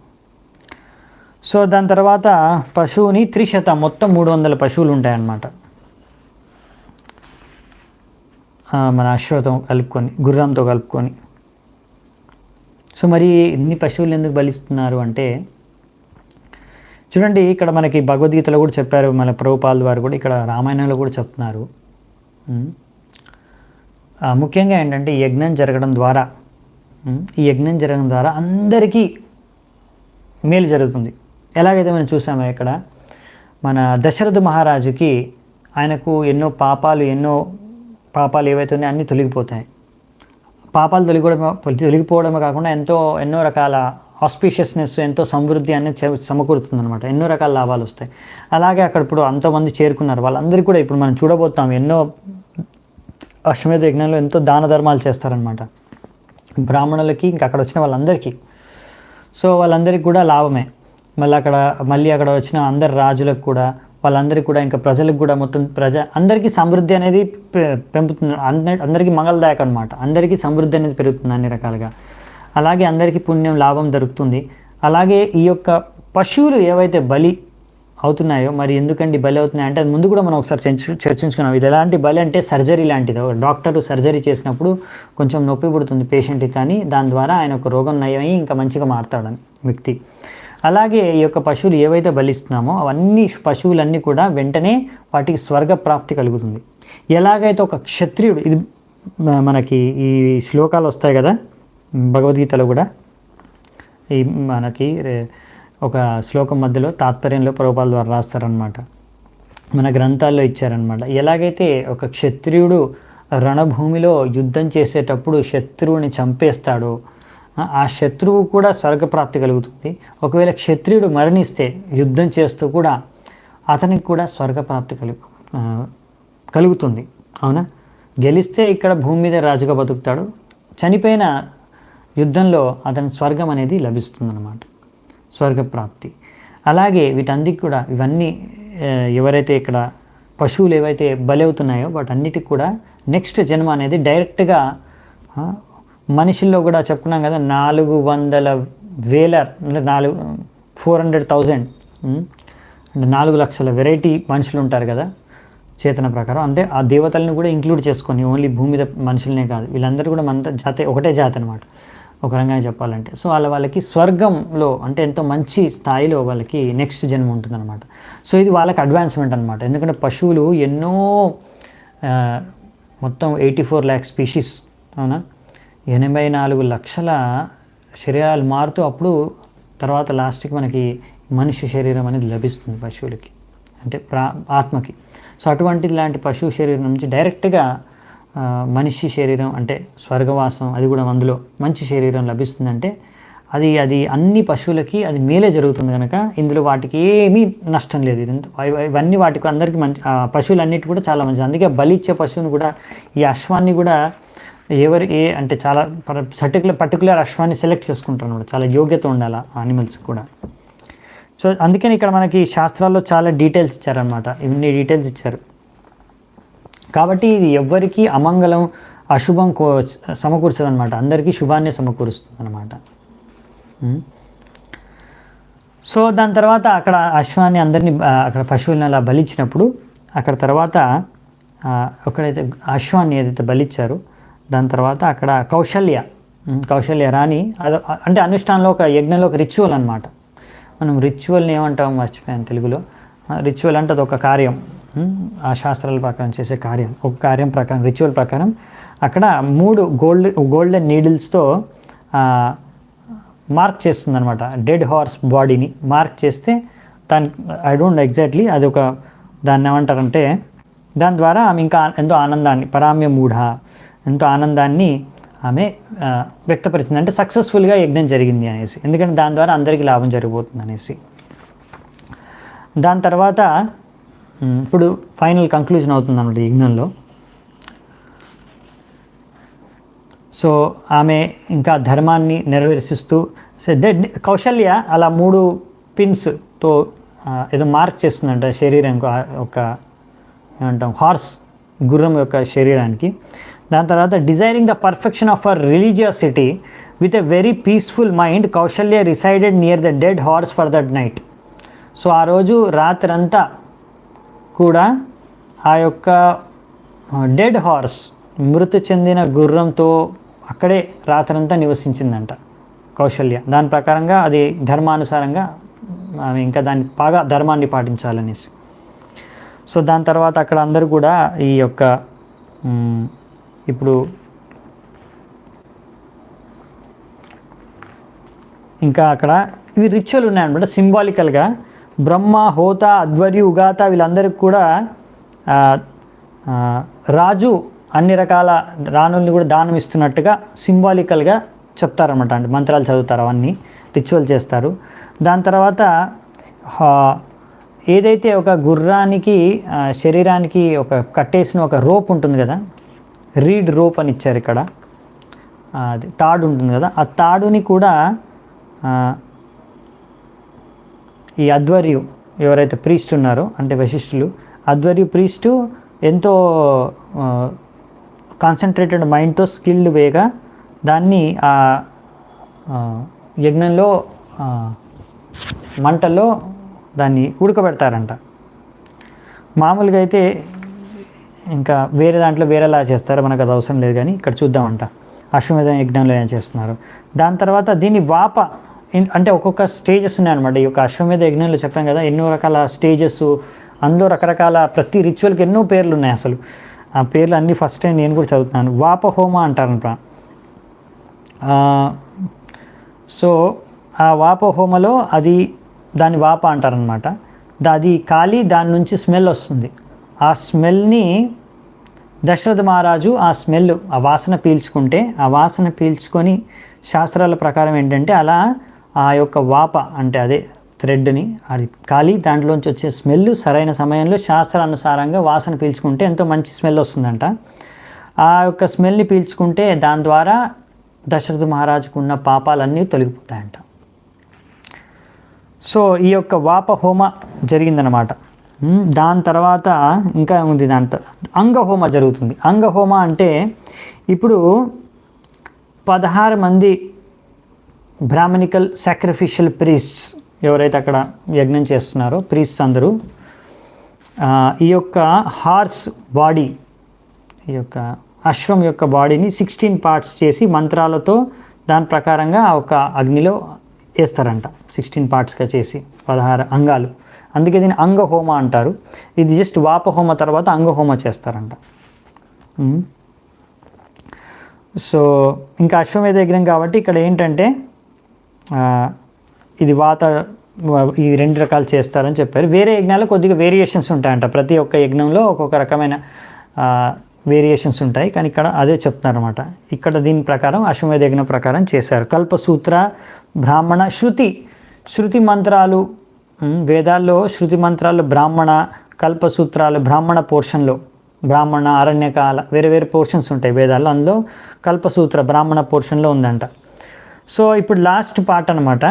సో దాని తర్వాత పశువుని త్రిశత, మొత్తం 300 పశువులు ఉంటాయన్నమాట. మన అశ్వతో కలుపుకొని, గుర్రంతో కలుపుకొని. సో మరి ఇన్ని పశువులు ఎందుకు బలిస్తున్నారు అంటే, చూడండి ఇక్కడ మనకి భగవద్గీతలో కూడా చెప్పారు, మన ప్రభుపాల్ వారు కూడా ఇక్కడ రామాయణంలో కూడా చెప్తున్నారు. ముఖ్యంగా ఏంటంటే ఈ యజ్ఞం జరగడం ద్వారా అందరికీ మేలు జరుగుతుంది. ఎలాగైతే మనం చూసామో ఇక్కడ మన దశరథ మహారాజుకి ఆయనకు ఎన్నో పాపాలు ఏవైతే ఉన్నాయో అన్నీ తొలగిపోతాయి. పాపాలు తొలగిపోవడమే కాకుండా ఎన్నో రకాల ఆస్పీషియస్నెస్, ఎంతో సమృద్ధి అనేది సమకూరుతుందన్నమాట. ఎన్నో రకాల లాభాలు వస్తాయి. అలాగే అక్కడ ఇప్పుడు అంతమంది చేరుకున్నారు. వాళ్ళందరికీ కూడా ఇప్పుడు మనం చూడబోతాం, ఎన్నో అశ్వమేధ యజ్ఞంలో ఎంతో దాన ధర్మాలు చేస్తారనమాట బ్రాహ్మణులకి, ఇంకా అక్కడ వచ్చిన వాళ్ళందరికీ. సో వాళ్ళందరికీ కూడా లాభమే. మళ్ళీ అక్కడ వచ్చిన అందరి రాజులకు కూడా, వాళ్ళందరికీ కూడా, ఇంకా ప్రజలకు కూడా, మొత్తం అందరికీ సమృద్ధి అనేది పెంపుతుంది. అందరికీ మంగళదాయకం అనమాట. అందరికీ సమృద్ధి అనేది పెరుగుతుంది అన్ని రకాలుగా. అలాగే అందరికీ పుణ్యం, లాభం దొరుకుతుంది. అలాగే ఈ యొక్క పశువులు ఏవైతే బలి అవుతున్నాయో, మరి ఎందుకండి బలి అవుతున్నాయి అంటే, అది ముందు కూడా మనం ఒకసారి చర్చించుకున్నాం. ఇది ఎలాంటి బలి అంటే సర్జరీ లాంటిది. డాక్టర్ సర్జరీ చేసినప్పుడు కొంచెం నొప్పి పుడుతుంది పేషెంట్కి, కానీ దాని ద్వారా ఆయన ఒక రోగం నయమై ఇంకా మంచిగా మారుతాడని వ్యక్తి. అలాగే ఈ యొక్క పశువులు ఏవైతే బలిస్తున్నామో అవన్నీ పశువులన్నీ కూడా వెంటనే వాటికి స్వర్గ ప్రాప్తి కలుగుతుంది. ఎలాగైతే ఒక క్షత్రియుడు, ఇది మనకి ఈ శ్లోకాలు వస్తాయి కదా భగవద్గీతలో కూడా, ఈ మనకి ఒక శ్లోకం మధ్యలో తాత్పర్యంలో ప్రభుపాల ద్వారా రాస్తారనమాట, మన గ్రంథాల్లో ఇచ్చారనమాట. ఎలాగైతే ఒక క్షత్రియుడు రణభూమిలో యుద్ధం చేసేటప్పుడు శత్రువుని చంపేస్తాడో, ఆ శత్రువు కూడా స్వర్గప్రాప్తి కలుగుతుంది. ఒకవేళ క్షత్రియుడు మరణిస్తే యుద్ధం చేస్తూ కూడా అతనికి కూడా స్వర్గప్రాప్తి కలుగుతుంది. అవునా? గెలిస్తే ఇక్కడ భూమి మీద రాజుగా బతుకుతాడు, చనిపోయిన యుద్ధంలో అతని స్వర్గం అనేది లభిస్తుందన్నమాట, స్వర్గప్రాప్తి. అలాగే వీటన్నిటికి కూడా, ఇవన్నీ ఎవరైతే ఇక్కడ పశువులు ఏవైతే బలి అవుతున్నాయో వాటన్నిటికి కూడా నెక్స్ట్ జన్మ అనేది డైరెక్ట్గా మనుషుల్లో కూడా చెప్పుకున్నాం కదా, 400,000 అంటే 400,000 అంటే 4 లక్షల వెరైటీ మనుషులు ఉంటారు కదా చేతన ప్రకారం. అంటే ఆ దేవతలను కూడా ఇంక్లూడ్ చేసుకొని, ఓన్లీ భూమి మీద మనుషులనే కాదు, వీళ్ళందరూ కూడా మన ఒకటే జాతి అనమాట ఒక రంగాన్ని చెప్పాలంటే. సో వాళ్ళకి స్వర్గంలో అంటే ఎంతో మంచి స్థాయిలో వాళ్ళకి నెక్స్ట్ జన్మ ఉంటుందన్నమాట. సో ఇది వాళ్ళకి అడ్వాన్స్మెంట్ అనమాట. ఎందుకంటే పశువులు ఎన్నో మొత్తం 84 lakh స్పీషీస్, అవునా, 84 లక్షల శరీరాలు మారుతూ అప్పుడు తర్వాత లాస్ట్కి మనకి మనిషి శరీరం అనేది లభిస్తుంది పశువులకి, అంటే ఆత్మకి. సో అటువంటి లాంటి పశువు శరీరం నుంచి డైరెక్ట్గా మనిషి శరీరం అంటే స్వర్గవాసం, అది కూడా అందులో మంచి శరీరం లభిస్తుందంటే అది అన్ని పశువులకి అది మేలే జరుగుతుంది కనుక ఇందులో వాటికి ఏమీ నష్టం లేదు. ఇవన్నీ వాటికి అందరికీ మంచి, పశువులన్నిటి కూడా చాలా మంచిది. అందుకే బలి ఇచ్చే పశువుని కూడా, ఈ అశ్వాన్ని కూడా అంటే చాలా పర్టికులర్ అశ్వాన్ని సెలెక్ట్ చేసుకుంటారు, చాలా యోగ్యత ఉండాలి యానిమల్స్ కూడా. సో అందుకని ఇక్కడ మనకి శాస్త్రాల్లో చాలా డీటెయిల్స్ ఇచ్చారనమాట, ఇవన్నీ డీటెయిల్స్ ఇచ్చారు. కాబట్టి ఇది ఎవ్వరికీ అమంగళం, అశుభం సమకూర్చదు అనమాట, అందరికీ శుభాన్ని సమకూరుస్తుంది అనమాట. సో దాని తర్వాత అక్కడ అశ్వాన్ని అందరినీ అక్కడ పశువులను అలా బలిచ్చినప్పుడు, అక్కడ తర్వాత ఎక్కడైతే అశ్వాన్ని ఏదైతే బలిచ్చారో దాని తర్వాత అక్కడ కౌశల్య రాణి, అంటే అనుష్ఠానంలో ఒక యజ్ఞంలో ఒక రిచువల్ అనమాట. మనం రిచువల్ని ఏమంటాం మర్చిపోయాను తెలుగులో. రిచువల్ అంటే అది ఒక కార్యం, ఆ శాస్త్రాల ప్రకారం చేసే కార్యం, ఒక కార్యం ప్రకారం, రిచువల్ ప్రకారం అక్కడ 3 గోల్డెన్ నీడిల్స్తో మార్క్ చేస్తుంది అనమాట. డెడ్ హార్స్ బాడీని మార్క్ చేస్తే దాని ఐ డోంట్ నో ఎగ్జాక్ట్లీ, అది ఒక దాన్ని ఏమంటారంటే, దాని ద్వారా ఆమె ఇంకా ఎంతో ఆనందాన్ని, పరామ్య మూఢ, ఎంతో ఆనందాన్ని ఆమె వ్యక్తపరిచింది. అంటే సక్సెస్ఫుల్గా యజ్ఞం జరిగింది అనేసి, ఎందుకంటే దాని ద్వారా అందరికీ లాభం జరిగిపోతుంది అనేసి. దాని తర్వాత ఇప్పుడు ఫైనల్ కంక్లూజన్ అవుతుంది అన్నమాట యజ్ఞంలో. సో ఆమె ఇంకా ధర్మాన్ని నెరవేర్చిస్తూ కౌశల్య అలా 3 పిన్స్తో ఏదో మార్క్ చేస్తుందంట శరీరం ఒక ఏమంటాం హార్స్ గుర్రం యొక్క శరీరానికి. దాని తర్వాత desiring the perfection of our religiosity with a very peaceful mind Kausalya resided near the dead horse for that night. So ఆ రోజు రాత్రంతా కూడా ఆ యొక్క డెడ్ హార్స్ మృతి చెందిన గుర్రంతో అక్కడే రాత్రంతా నివసించిందంట కౌశల్య. దాని ప్రకారంగా అది ధర్మానుసారంగా ఆమె ఇంకా దాన్ని బాగా ధర్మాన్ని పాటించాలనేసి. సో దాని తర్వాత అక్కడ అందరూ కూడా ఈ యొక్క ఇప్పుడు ఇంకా అక్కడ ఇవి రిచువల్ ఉన్నాయన్నమాట సింబాలికల్గా. బ్రహ్మ, హోత, అధ్వర్యు, ఉగాత వీళ్ళందరికీ కూడా రాజు అన్ని రకాల రాణుల్ని కూడా దానం ఇస్తున్నట్టుగా సింబాలికల్గా చెప్తారన్నమాట. అంటే మంత్రాలు చదువుతారు, అవన్నీ రిచువల్ చేస్తారు. దాని తర్వాత ఏదైతే ఒక గుర్రానికి శరీరానికి ఒక కట్టేసిన ఒక రోప్ ఉంటుంది కదా, రీడ్ రోప్ అని ఇచ్చారు ఇక్కడ, అది తాడు ఉంటుంది కదా, ఆ తాడుని కూడా ఈ అధ్వర్యు ఎవరైతే ప్రీస్ట్ ఉన్నారో అంటే వశిష్ఠులు, అధ్వర్యు ప్రీస్టు ఎంతో కాన్సన్ట్రేటెడ్ మైండ్తో స్కిల్డ్ వేగా దాన్ని ఆ యజ్ఞంలో మంటల్లో దాన్ని ఉడకబెడతారంట. మామూలుగా అయితే ఇంకా వేరే దాంట్లో వేరేలా చేస్తారు, మనకు అది అవసరం లేదు, కానీ ఇక్కడ చూద్దామంట అశ్వమేధ యజ్ఞంలో ఏం చేస్తున్నారు. దాని తర్వాత దీన్ని వాప అంటే ఒక్కొక్క స్టేజెస్ ఉన్నాయన్నమాట. ఈ యొక్క అశ్వమేధ యజ్ఞంలో చెప్పాం కదా ఎన్నో రకాల స్టేజెస్, అందులో రకరకాల ప్రతి రిచువల్కి ఎన్నో పేర్లు ఉన్నాయి. అసలు ఆ పేర్లు అన్నీ ఫస్ట్ టైం నేను కూడా చదువుతున్నాను. వాప హోమ అంటారంట. సో ఆ వాప హోమలో అది దాన్ని వాప అంటారనమాట. అది కాలి దాని నుంచి స్మెల్ వస్తుంది. ఆ స్మెల్ని దశరథ మహారాజు ఆ వాసన పీల్చుకుంటే, ఆ వాసన పీల్చుకొని శాస్త్రాల ప్రకారం ఏంటంటే అలా ఆ యొక్క వాప అంటే అదే థ్రెడ్ని అది కాలి దాంట్లోంచి వచ్చే స్మెల్ సరైన సమయంలో శాస్త్రానుసారంగా వాసన పీల్చుకుంటే ఎంతో మంచి స్మెల్ వస్తుందంట. ఆ యొక్క స్మెల్ని పీల్చుకుంటే దాని ద్వారా దశరథ మహారాజుకు ఉన్న పాపాలన్నీ తొలగిపోతాయంట. సో ఈ యొక్క వాప హోమ జరిగిందనమాట. దాని తర్వాత ఇంకా ఉంది, దాంట్లో అంగహోమ జరుగుతుంది. అంగహోమ అంటే ఇప్పుడు 16 మంది బ్రాహ్మణికల్ సాక్రిఫిషియల్ ప్రీస్ట్స్ ఎవరైతే అక్కడ యజ్ఞం చేస్తున్నారో ప్రీస్ట్స్ అందరూ ఈ యొక్క హార్స్ బాడీ, ఈ యొక్క అశ్వం యొక్క బాడీని 16 పార్ట్స్ చేసి మంత్రాలతో దాని ప్రకారంగా ఒక అగ్నిలో వేస్తారంట. 16 పార్ట్స్గా చేసి 16 అంగాలు. అందుకే దీన్ని అంగహోమ అంటారు. ఇది జస్ట్ వాపహోమ తర్వాత అంగహోమ చేస్తారంట. సో ఇంకా అశ్వమేధ యజ్ఞం కాబట్టి ఇక్కడ ఏంటంటే ఇది ఈ 2 రకాలు చేస్తారని చెప్పారు. వేరే యజ్ఞాలు కొద్దిగా వేరియేషన్స్ ఉంటాయంట. ప్రతి ఒక్క యజ్ఞంలో ఒక్కొక్క రకమైన వేరియేషన్స్ ఉంటాయి, కానీ ఇక్కడ అదే చెప్తున్నారన్నమాట. ఇక్కడ దీని ప్రకారం అశ్వమేధ యజ్ఞం ప్రకారం చేశారు. కల్పసూత్ర, బ్రాహ్మణ, శృతి మంత్రాలు, వేదాల్లో శృతి మంత్రాలు బ్రాహ్మణ, కల్పసూత్రాలు బ్రాహ్మణ పోర్షన్లో, బ్రాహ్మణ, అరణ్యకాల వేరే వేరే పోర్షన్స్ ఉంటాయి వేదాల్లో, అందులో కల్పసూత్ర బ్రాహ్మణ పోర్షన్లో ఉందంట. సో ఇప్పుడు లాస్ట్ పార్ట్ అనమాట.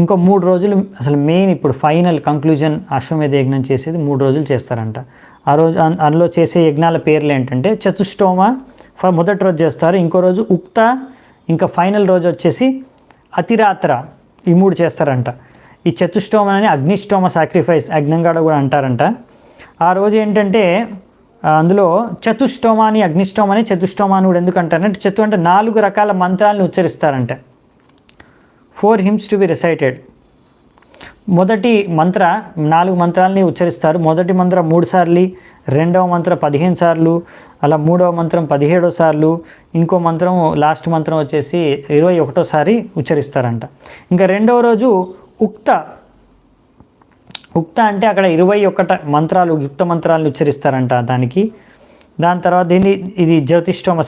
ఇంకో 3 రోజులు అసలు మెయిన్ ఇప్పుడు ఫైనల్ కంక్లూజన్ అశ్వమేధ యజ్ఞం చేసేది 3 రోజులు చేస్తారంట. ఆ రోజు అందులో చేసే యజ్ఞాల పేర్లు ఏంటంటే చతుష్టోమ మొదటి రోజు చేస్తారు, ఇంకో రోజు ఉక్త, ఇంకా ఫైనల్ రోజు వచ్చేసి అతిరాత్ర. ఈ 3 చేస్తారంట. ఈ చతుష్టోమ అని అగ్నిష్టోమ సాక్రిఫైస్ అగ్నంగాడ కూడా అంటారంట. ఆ రోజు ఏంటంటే అందులో చతుష్టోమ అని అగ్నిష్టోమ అని చతుష్టోమ అని కూడా ఎందుకు అంటారంటే చతు అంటే 4 రకాల మంత్రాలను ఉచ్చరిస్తారంట. 4 hymns to be recited. మొదటి మంత్ర 4 మంత్రాలని ఉచ్చరిస్తారు. మొదటి మంత్రం 3 సార్లు, రెండవ మంత్రం 15 సార్లు, అలా మూడవ మంత్రం 17 సార్లు, ఇంకో మంత్రం లాస్ట్ మంత్రం వచ్చేసి 21 సారి ఉచ్చరిస్తారంట. ఇంకా రెండవ రోజు ఉక్త అంటే అక్కడ 21 మంత్రాలు యుక్త మంత్రాలను ఉచ్చరిస్తారంట దానికి. దాని తర్వాత ఇది జ్యోతిష్టోమ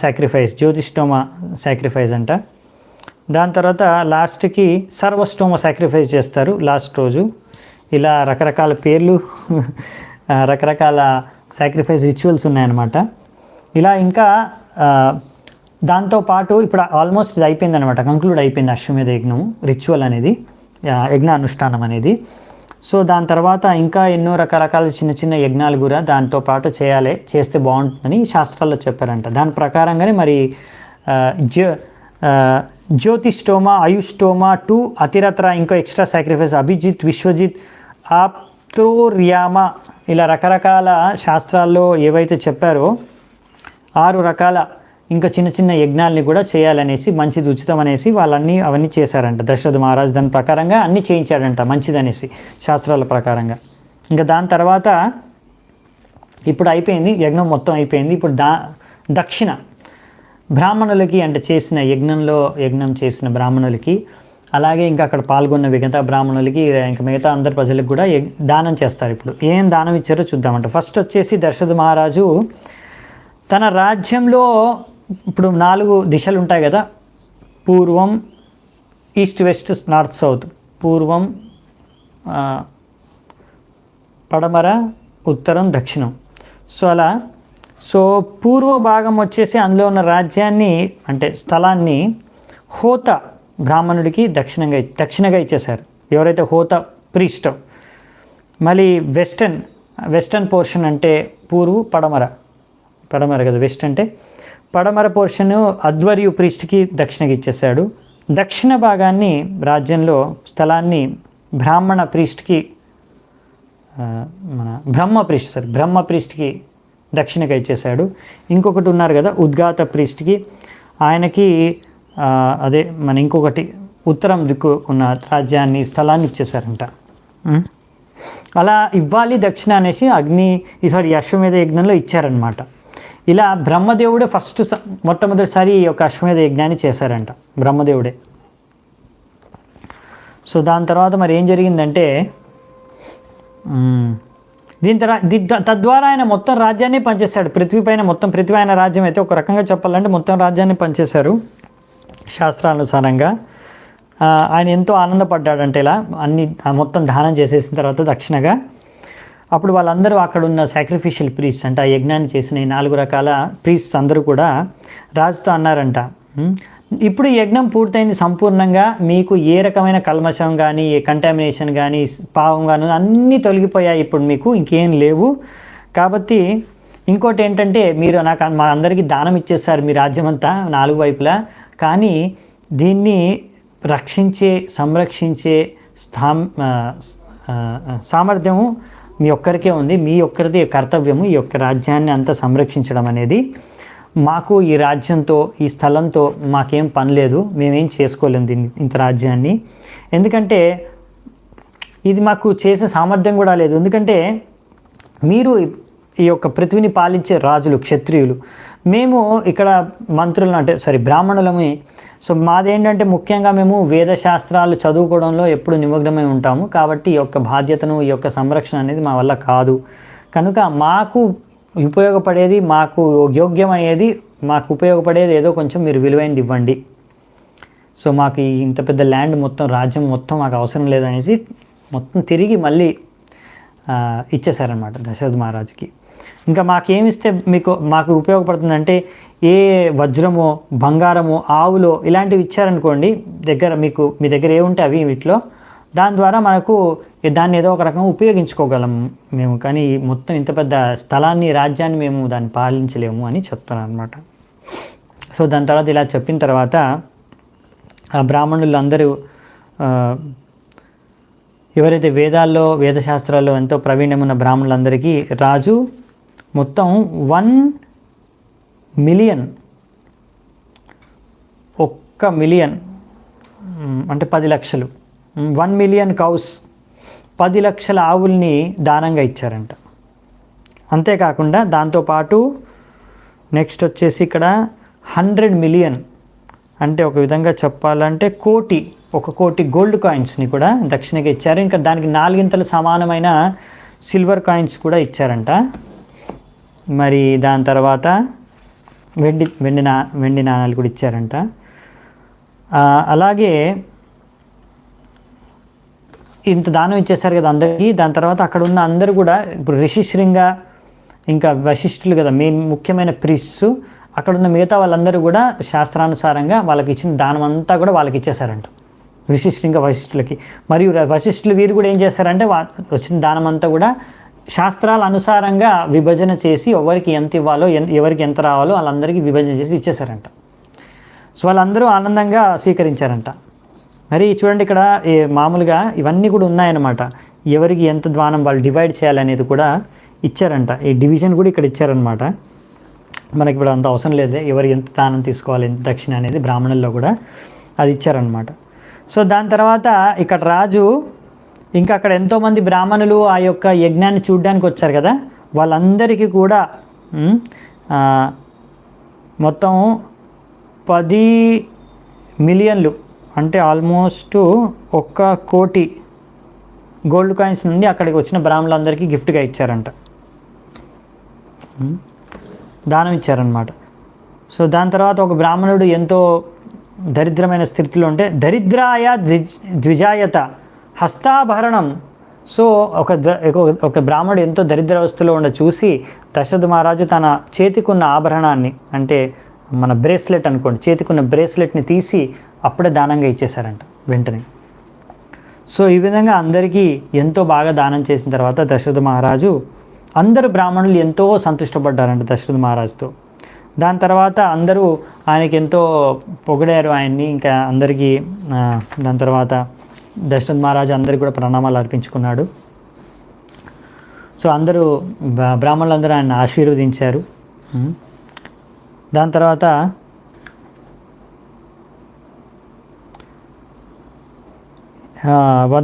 సాక్రిఫైస్ అంట. దాని తర్వాత లాస్ట్కి సర్వష్టోమ సాక్రిఫైస్ చేస్తారు లాస్ట్ రోజు. ఇలా రకరకాల పేర్లు రకరకాల సాక్రిఫైస్ రిచువల్స్ ఉన్నాయన్నమాట. ఇలా ఇంకా దాంతోపాటు ఇప్పుడు ఆల్మోస్ట్ ఇది అయిపోయింది అనమాట, కంక్లూడ్ అయిపోయింది అశ్వమేధ యజ్ఞం రిచువల్ అనేది, యజ్ఞ అనుష్ఠానం అనేది. సో దాని తర్వాత ఇంకా ఎన్నో రకరకాల చిన్న చిన్న యజ్ఞాలు కూడా దాంతోపాటు చేస్తే బాగుంటుందని శాస్త్రాల్లో చెప్పారంట. దాని ప్రకారంగానే మరి జ్యోతిష్టోమ, ఆయుష్టోమ, 2 అతిరత్ర, ఇంకో ఎక్స్ట్రా సాక్రిఫైస్, అభిజిత్, విశ్వజిత్, ఆప్త్రోర్యామ, ఇలా రకరకాల శాస్త్రాల్లో ఏవైతే చెప్పారో 6 రకాల ఇంకా చిన్న చిన్న యజ్ఞాలని కూడా చేయాలనేసి, మంచిది ఉచితం అనేసి అవన్నీ చేశారంట దశరథ మహారాజు. దాని ప్రకారంగా అన్నీ చేయించాడంట మంచిదనేసి శాస్త్రాల ప్రకారంగా. ఇంకా దాని తర్వాత ఇప్పుడు అయిపోయింది యజ్ఞం మొత్తం అయిపోయింది. ఇప్పుడు దక్షిణ బ్రాహ్మణులకి, అంటే యజ్ఞం చేసిన బ్రాహ్మణులకి, అలాగే ఇంకా అక్కడ పాల్గొన్న మిగతా బ్రాహ్మణులకి, ఇంకా మిగతా అందరి ప్రజలకు కూడా దానం చేస్తారు. ఇప్పుడు ఏం దానం ఇచ్చారో చూద్దామంట. ఫస్ట్ వచ్చేసి దశరథ మహారాజు తన రాజ్యంలో ఇప్పుడు 4 దిశలు ఉంటాయి కదా, పూర్వం, ఈస్ట్, వెస్ట్, నార్త్, సౌత్. పూర్వం, పడమర, ఉత్తరం, దక్షిణం. సో పూర్వ భాగం వచ్చేసి అందులో ఉన్న రాజ్యాన్ని, అంటే స్థలాన్ని హోత బ్రాహ్మణుడికి దక్షిణగా ఇచ్చేశారు, ఎవరైతే హోత ప్రీస్టో. మళ్ళీ వెస్టర్న్ పోర్షన్ అంటే పడమర కదా, వెస్ట్ అంటే పడమర పోర్షన్ అధ్వర్యు ప్రీస్ట్కి దక్షిణగా ఇచ్చేశాడు. దక్షిణ భాగాన్ని రాజ్యంలో స్థలాన్ని బ్రాహ్మణ ప్రీస్ట్కి, బ్రహ్మ ప్రీస్ట్కి దక్షిణగా ఇచ్చేశాడు. ఇంకొకటి ఉన్నారు కదా ఉద్గాత ప్రీస్ట్కి, ఆయనకి అదే ఇంకొకటి ఉత్తరం దిక్కు ఉన్న రాజ్యాన్ని, స్థలాన్ని ఇచ్చేశారంట. అలా ఇవ్వాలి దక్షిణ అనేసి అశ్వమేధ యజ్ఞంలో ఇచ్చారనమాట. ఇలా బ్రహ్మదేవుడే మొట్టమొదటిసారి ఈ యొక్క అశ్వమేధ యజ్ఞాన్ని చేశారంట, బ్రహ్మదేవుడే. సో దాని తర్వాత మరి ఏం జరిగిందంటే, తద్వారా ఆయన మొత్తం రాజ్యాన్ని పనిచేశాడు. పృథ్వీ ఆయన రాజ్యం అయితే, ఒక రకంగా చెప్పాలంటే మొత్తం రాజ్యాన్ని పనిచేశారు శాస్త్రానుసారంగా. ఆయన ఎంతో ఆనందపడ్డాడంటే ఇలా మొత్తం దానం చేసేసిన తర్వాత దక్షిణగా. అప్పుడు వాళ్ళందరూ అక్కడ ఉన్న సాక్రిఫిషియల్ ప్రీస్ట్, అంటే ఆ యజ్ఞాన్ని చేసిన ఈ 4 రకాల ప్రీస్ట్స్ అందరూ కూడా రాజుతో అన్నారంట, ఇప్పుడు యజ్ఞం పూర్తయింది సంపూర్ణంగా, మీకు ఏ రకమైన కల్మషం కానీ, ఏ కంటామినేషన్ కానీ, పాపం కానీ అన్నీ తొలగిపోయాయి, ఇప్పుడు మీకు ఇంకేం లేవు. కాబట్టి ఇంకోటి ఏంటంటే, మీరు మా అందరికీ దానం ఇచ్చేస్తారు మీ రాజ్యం అంతా 4 వైపులా, కానీ దీన్ని సంరక్షించే సామర్థ్యము మీ ఒక్కరికే ఉంది, మీ ఒక్కరిది కర్తవ్యము ఈ యొక్క రాజ్యాన్ని అంతా సంరక్షించడం అనేది. మాకు ఈ రాజ్యంతో, ఈ స్థలంతో మాకేం పని లేదు, మేమేం చేసుకోలేము ఇంత రాజ్యాన్ని, ఎందుకంటే ఇది మాకు చేసే సామర్థ్యం కూడా లేదు. ఎందుకంటే మీరు ఈ యొక్క పృథ్వీని పాలించే రాజులు, క్షత్రియులు, మేము ఇక్కడ మంత్రులను, అంటే బ్రాహ్మణులమే. సో మాదేంటంటే ముఖ్యంగా మేము వేదశాస్త్రాలు చదువుకోవడంలో ఎప్పుడు నిమగ్నమై ఉంటాము, కాబట్టి ఈ యొక్క బాధ్యతను, ఈ యొక్క సంరక్షణ అనేది మా వల్ల కాదు. కనుక మాకు ఉపయోగపడేది, మాకు యోగ్యమయ్యేది, మాకు ఉపయోగపడేది ఏదో కొంచెం మీరు విలువైనది ఇవ్వండి. సో మాకు ఇంత పెద్ద ల్యాండ్ మొత్తం, రాజ్యం మొత్తం మాకు అవసరం లేదనేసి మొత్తం తిరిగి మళ్ళీ ఇచ్చేశారనమాట దశరథ మహారాజుకి. ఇంకా మాకేమిస్తే మాకు ఉపయోగపడుతుందంటే, ఏ వజ్రమో, బంగారమో, ఆవులో ఇలాంటివి ఇచ్చారనుకోండి, మీ దగ్గర ఏముంటే అవి వీటిలో, దాని ద్వారా మనకు దాన్ని ఏదో ఒక రకంగా ఉపయోగించుకోగలం మేము, కానీ మొత్తం ఇంత పెద్ద స్థలాన్ని, రాజ్యాన్ని మేము దాన్ని పాలించలేము అని చెప్తున్నాను అనమాట. సో దాని తర్వాత ఇలా చెప్పిన తర్వాత ఆ బ్రాహ్మణులు అందరూ, ఎవరైతే వేదశాస్త్రాల్లో ఎంతో ప్రవీణ్యం ఉన్న బ్రాహ్మణులందరికీ రాజు మొత్తం 1 మిలియన్, 1 మిలియన్ అంటే 10 లక్షలు, 1 మిలియన్ కౌస్, 10 లక్షల ఆవుల్ని దానంగా ఇచ్చారంట. అంతేకాకుండా దాంతోపాటు నెక్స్ట్ వచ్చేసి ఇక్కడ 100 మిలియన్, అంటే ఒక విధంగా చెప్పాలంటే 1 కోటి గోల్డ్ కాయిన్స్ని కూడా దక్షిణగా ఇచ్చారు. ఇంకా దానికి 4 సమానమైన సిల్వర్ కాయిన్స్ కూడా ఇచ్చారంట. మరి దాని తర్వాత వెండి నాణాలు కూడా ఇచ్చారంట. అలాగే ఇంత దానం ఇచ్చేసారు కదా అందరికీ. దాని తర్వాత అక్కడ ఉన్న అందరూ కూడా ఇప్పుడు ఋషిశృంగ ఇంకా వశిష్ఠులు కదా మెయిన్ ముఖ్యమైన ప్రీస్ట్స్, అక్కడ ఉన్న మిగతా వాళ్ళందరూ కూడా శాస్త్రానుసారంగా వాళ్ళకి ఇచ్చిన దానం అంతా కూడా వాళ్ళకి ఇచ్చేశారంట, ఋషిశృంగ వశిష్ఠులకి. మరియు వశిష్ఠులు వీరు కూడా ఏం చేశారంటే వచ్చిన దానం అంతా కూడా శాస్త్రాల అనుసారంగా విభజన చేసి ఎవరికి ఎంత ఇవ్వాలో ఎవరికి ఎంత రావాలో వాళ్ళందరికీ విభజన చేసి ఇచ్చేశారంట. సో వాళ్ళందరూ ఆనందంగా స్వీకరించారంట. మరి చూడండి ఇక్కడ మామూలుగా ఇవన్నీ కూడా ఉన్నాయన్నమాట. ఎవరికి ఎంత దానం వాళ్ళు డివైడ్ చేయాలనేది కూడా ఇచ్చారంట. ఈ డివిజన్ కూడా ఇక్కడ ఇచ్చారనమాట. మనకి ఇప్పుడు అంత అవసరం లేదు, ఎవరు ఎంత దానం తీసుకోవాలి ఎంత దక్షిణ అనేది బ్రాహ్మణుల్లో కూడా అది ఇచ్చారనమాట. సో దాని తర్వాత ఇక్కడ రాజు ఇంకా అక్కడ ఎంతోమంది బ్రాహ్మణులు ఆ యొక్క యజ్ఞాన్ని చూడడానికి వచ్చారు కదా, వాళ్ళందరికీ కూడా మొత్తం 10 మిలియన్లు అంటే ఆల్మోస్ట్ 1 కోటి గోల్డ్ కాయిన్స్ నుండి అక్కడికి వచ్చిన బ్రాహ్మణులందరికీ గిఫ్ట్గా ఇచ్చారంట, దానం ఇచ్చారనమాట. సో దాని తర్వాత ఒక బ్రాహ్మణుడు ఎంతో దరిద్రమైన స్థితిలో ఉంటే దరిద్రాయ ద్విజాయత హస్తాభరణం. సో ఒక బ్రాహ్మణుడు ఎంతో దరిద్రావస్థలో ఉండ చూసి దశరథ మహారాజు తన చేతికున్న ఆభరణాన్ని, అంటే మన బ్రేస్లెట్ అనుకోండి, చేతికున్న బ్రేస్లెట్ని తీసి అప్పుడే దానంగా ఇచ్చేశారంట వెంటనే. సో ఈ విధంగా అందరికీ ఎంతో బాగా దానం చేసిన తర్వాత దశరథ మహారాజు అందరూ బ్రాహ్మణులు ఎంతో సంతుష్టపడ్డారంట దశరథ మహారాజుతో. దాని తర్వాత అందరూ ఆయనకి ఎంతో పొగిడారు ఆయన్ని. ఇంకా అందరికీ దాని తర్వాత దశరథ మహారాజు అందరికీ కూడా ప్రణామాలు అర్పించుకున్నాడు. సో అందరూ బ్రాహ్మణులందరూ ఆయన ఆశీర్వదించారు. దాని తర్వాత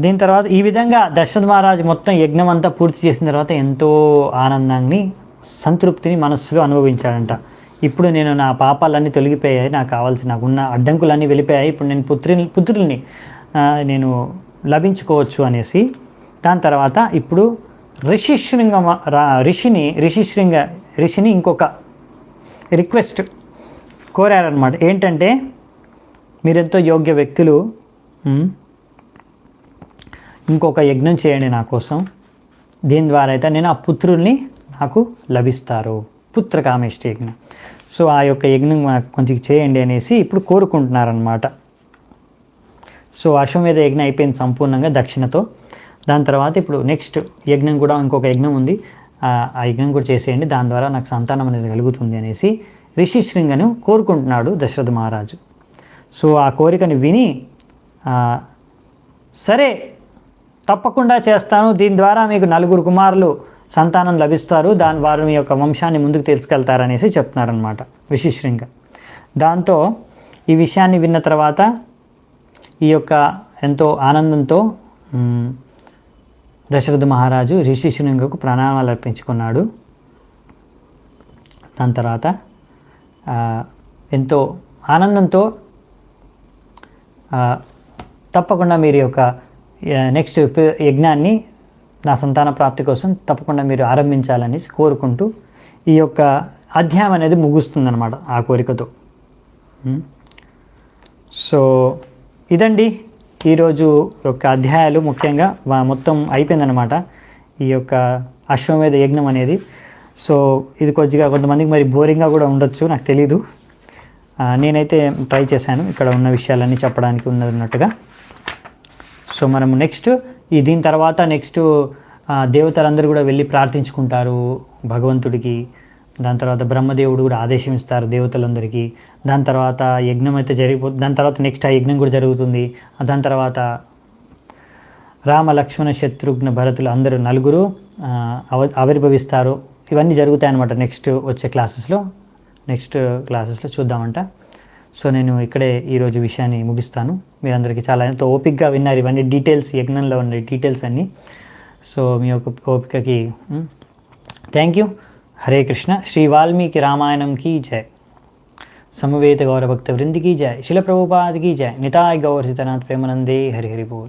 దీని తర్వాత ఈ విధంగా దశరథ మహారాజు మొత్తం యజ్ఞం అంతా పూర్తి చేసిన తర్వాత ఎంతో ఆనందాన్ని సంతృప్తిని మనస్సులో అనుభవించాడంట. ఇప్పుడు నేను నా పాపాలన్నీ తొలగిపోయాయి, నాకున్న అడ్డంకులన్నీ వెళ్ళిపోయాయి, ఇప్పుడు నేను పుత్రుల్ని నేను లభించుకోవచ్చు అనేసి. దాని తర్వాత ఇప్పుడు ఋషిని ఇంకొక రిక్వెస్ట్ కోరారనమాట. ఏంటంటే మీరెంతో యోగ్య వ్యక్తులు, ఇంకొక యజ్ఞం చేయండి నా కోసం, దీని ద్వారా అయితే నేను ఆ పుత్రుల్ని నాకు లభిస్తారు, పుత్రకామేష్టి యజ్ఞం. సో ఆ యొక్క యజ్ఞం కొంచెం చేయండి అనేసి ఇప్పుడు కోరుకుంటున్నారనమాట. సో అశ్వమేధ యజ్ఞం అయిపోయింది సంపూర్ణంగా దక్షిణతో. దాని తర్వాత ఇప్పుడు నెక్స్ట్ యజ్ఞం కూడా ఇంకొక యజ్ఞం ఉంది, ఆ యజ్ఞం కూడా చేసేయండి, దాని ద్వారా నాకు సంతానం అనేది కలుగుతుంది అనేసి ఋషిశృంగను కోరుకుంటున్నాడు దశరథ మహారాజు. సో ఆ కోరికని విని సరే తప్పకుండా చేస్తాను, దీని ద్వారా మీకు 4 కుమారులు సంతానం లభిస్తారు, వారు మీ యొక్క వంశాన్ని ముందుకు తీసుకెళ్తారనేసి చెప్తున్నారనమాట ఋషిశృంగ. దాంతో ఈ విషయాన్ని విన్న తర్వాత ఈ యొక్క ఎంతో ఆనందంతో దశరథ మహారాజు ఋషిశృంగకు ప్రణామాలు అర్పించుకున్నాడు. దాని తర్వాత ఎంతో ఆనందంతో తప్పకుండా మీరు యొక్క నెక్స్ట్ యజ్ఞాన్ని నా సంతాన ప్రాప్తి కోసం తప్పకుండా మీరు ఆరంభించాలని కోరుకుంటూ ఈ యొక్క అధ్యాయం అనేది ముగుస్తుందన్నమాట ఆ కోరికతో. సో ఇదండి ఈరోజు యొక్క అధ్యాయాలు, ముఖ్యంగా మొత్తం అయిపోయిందనమాట ఈ యొక్క అశ్వమేధ యజ్ఞం అనేది. సో ఇది కొద్దిగా కొంతమందికి మరి బోరింగ్గా కూడా ఉండొచ్చు, నాకు తెలీదు. నేనైతే ట్రై చేశాను ఇక్కడ ఉన్న విషయాలన్నీ చెప్పడానికి ఉన్నట్టుగా. సో మనము దీని తర్వాత దేవతలందరూ కూడా వెళ్ళి ప్రార్థించుకుంటారు భగవంతుడికి. దాని తర్వాత బ్రహ్మదేవుడు కూడా ఆదేశం ఇస్తారు దేవతలందరికీ. దాని తర్వాత యజ్ఞం అయితే జరిగిపోతుంది. దాని తర్వాత నెక్స్ట్ ఆ యజ్ఞం కూడా జరుగుతుంది. దాని తర్వాత రామ లక్ష్మణ శత్రుఘ్న భరతులు అందరూ 4 ఆవిర్భవిస్తారు. ఇవన్నీ జరుగుతాయి అన్నమాట నెక్స్ట్ క్లాసెస్లో చూద్దామంట. సో నేను ఇక్కడే ఈరోజు విషయాన్ని ముగిస్తాను. మీరందరికీ చాలా ఎంతో ఓపికగా విన్నారు ఇవన్నీ డీటెయిల్స్, యజ్ఞంలో ఉన్న డీటెయిల్స్ అన్నీ. సో మీ యొక్క ఓపికకి థ్యాంక్ యూ. హరే కృష్ణ. శ్రీ వాల్మీకి రామాయణం की जय. समवेत गौर भक्त वृंद की जय. शिल प्रभुपाद की जय. निताय गौर सीतानाथ प्रेमानंदे. हरि हरि बोल.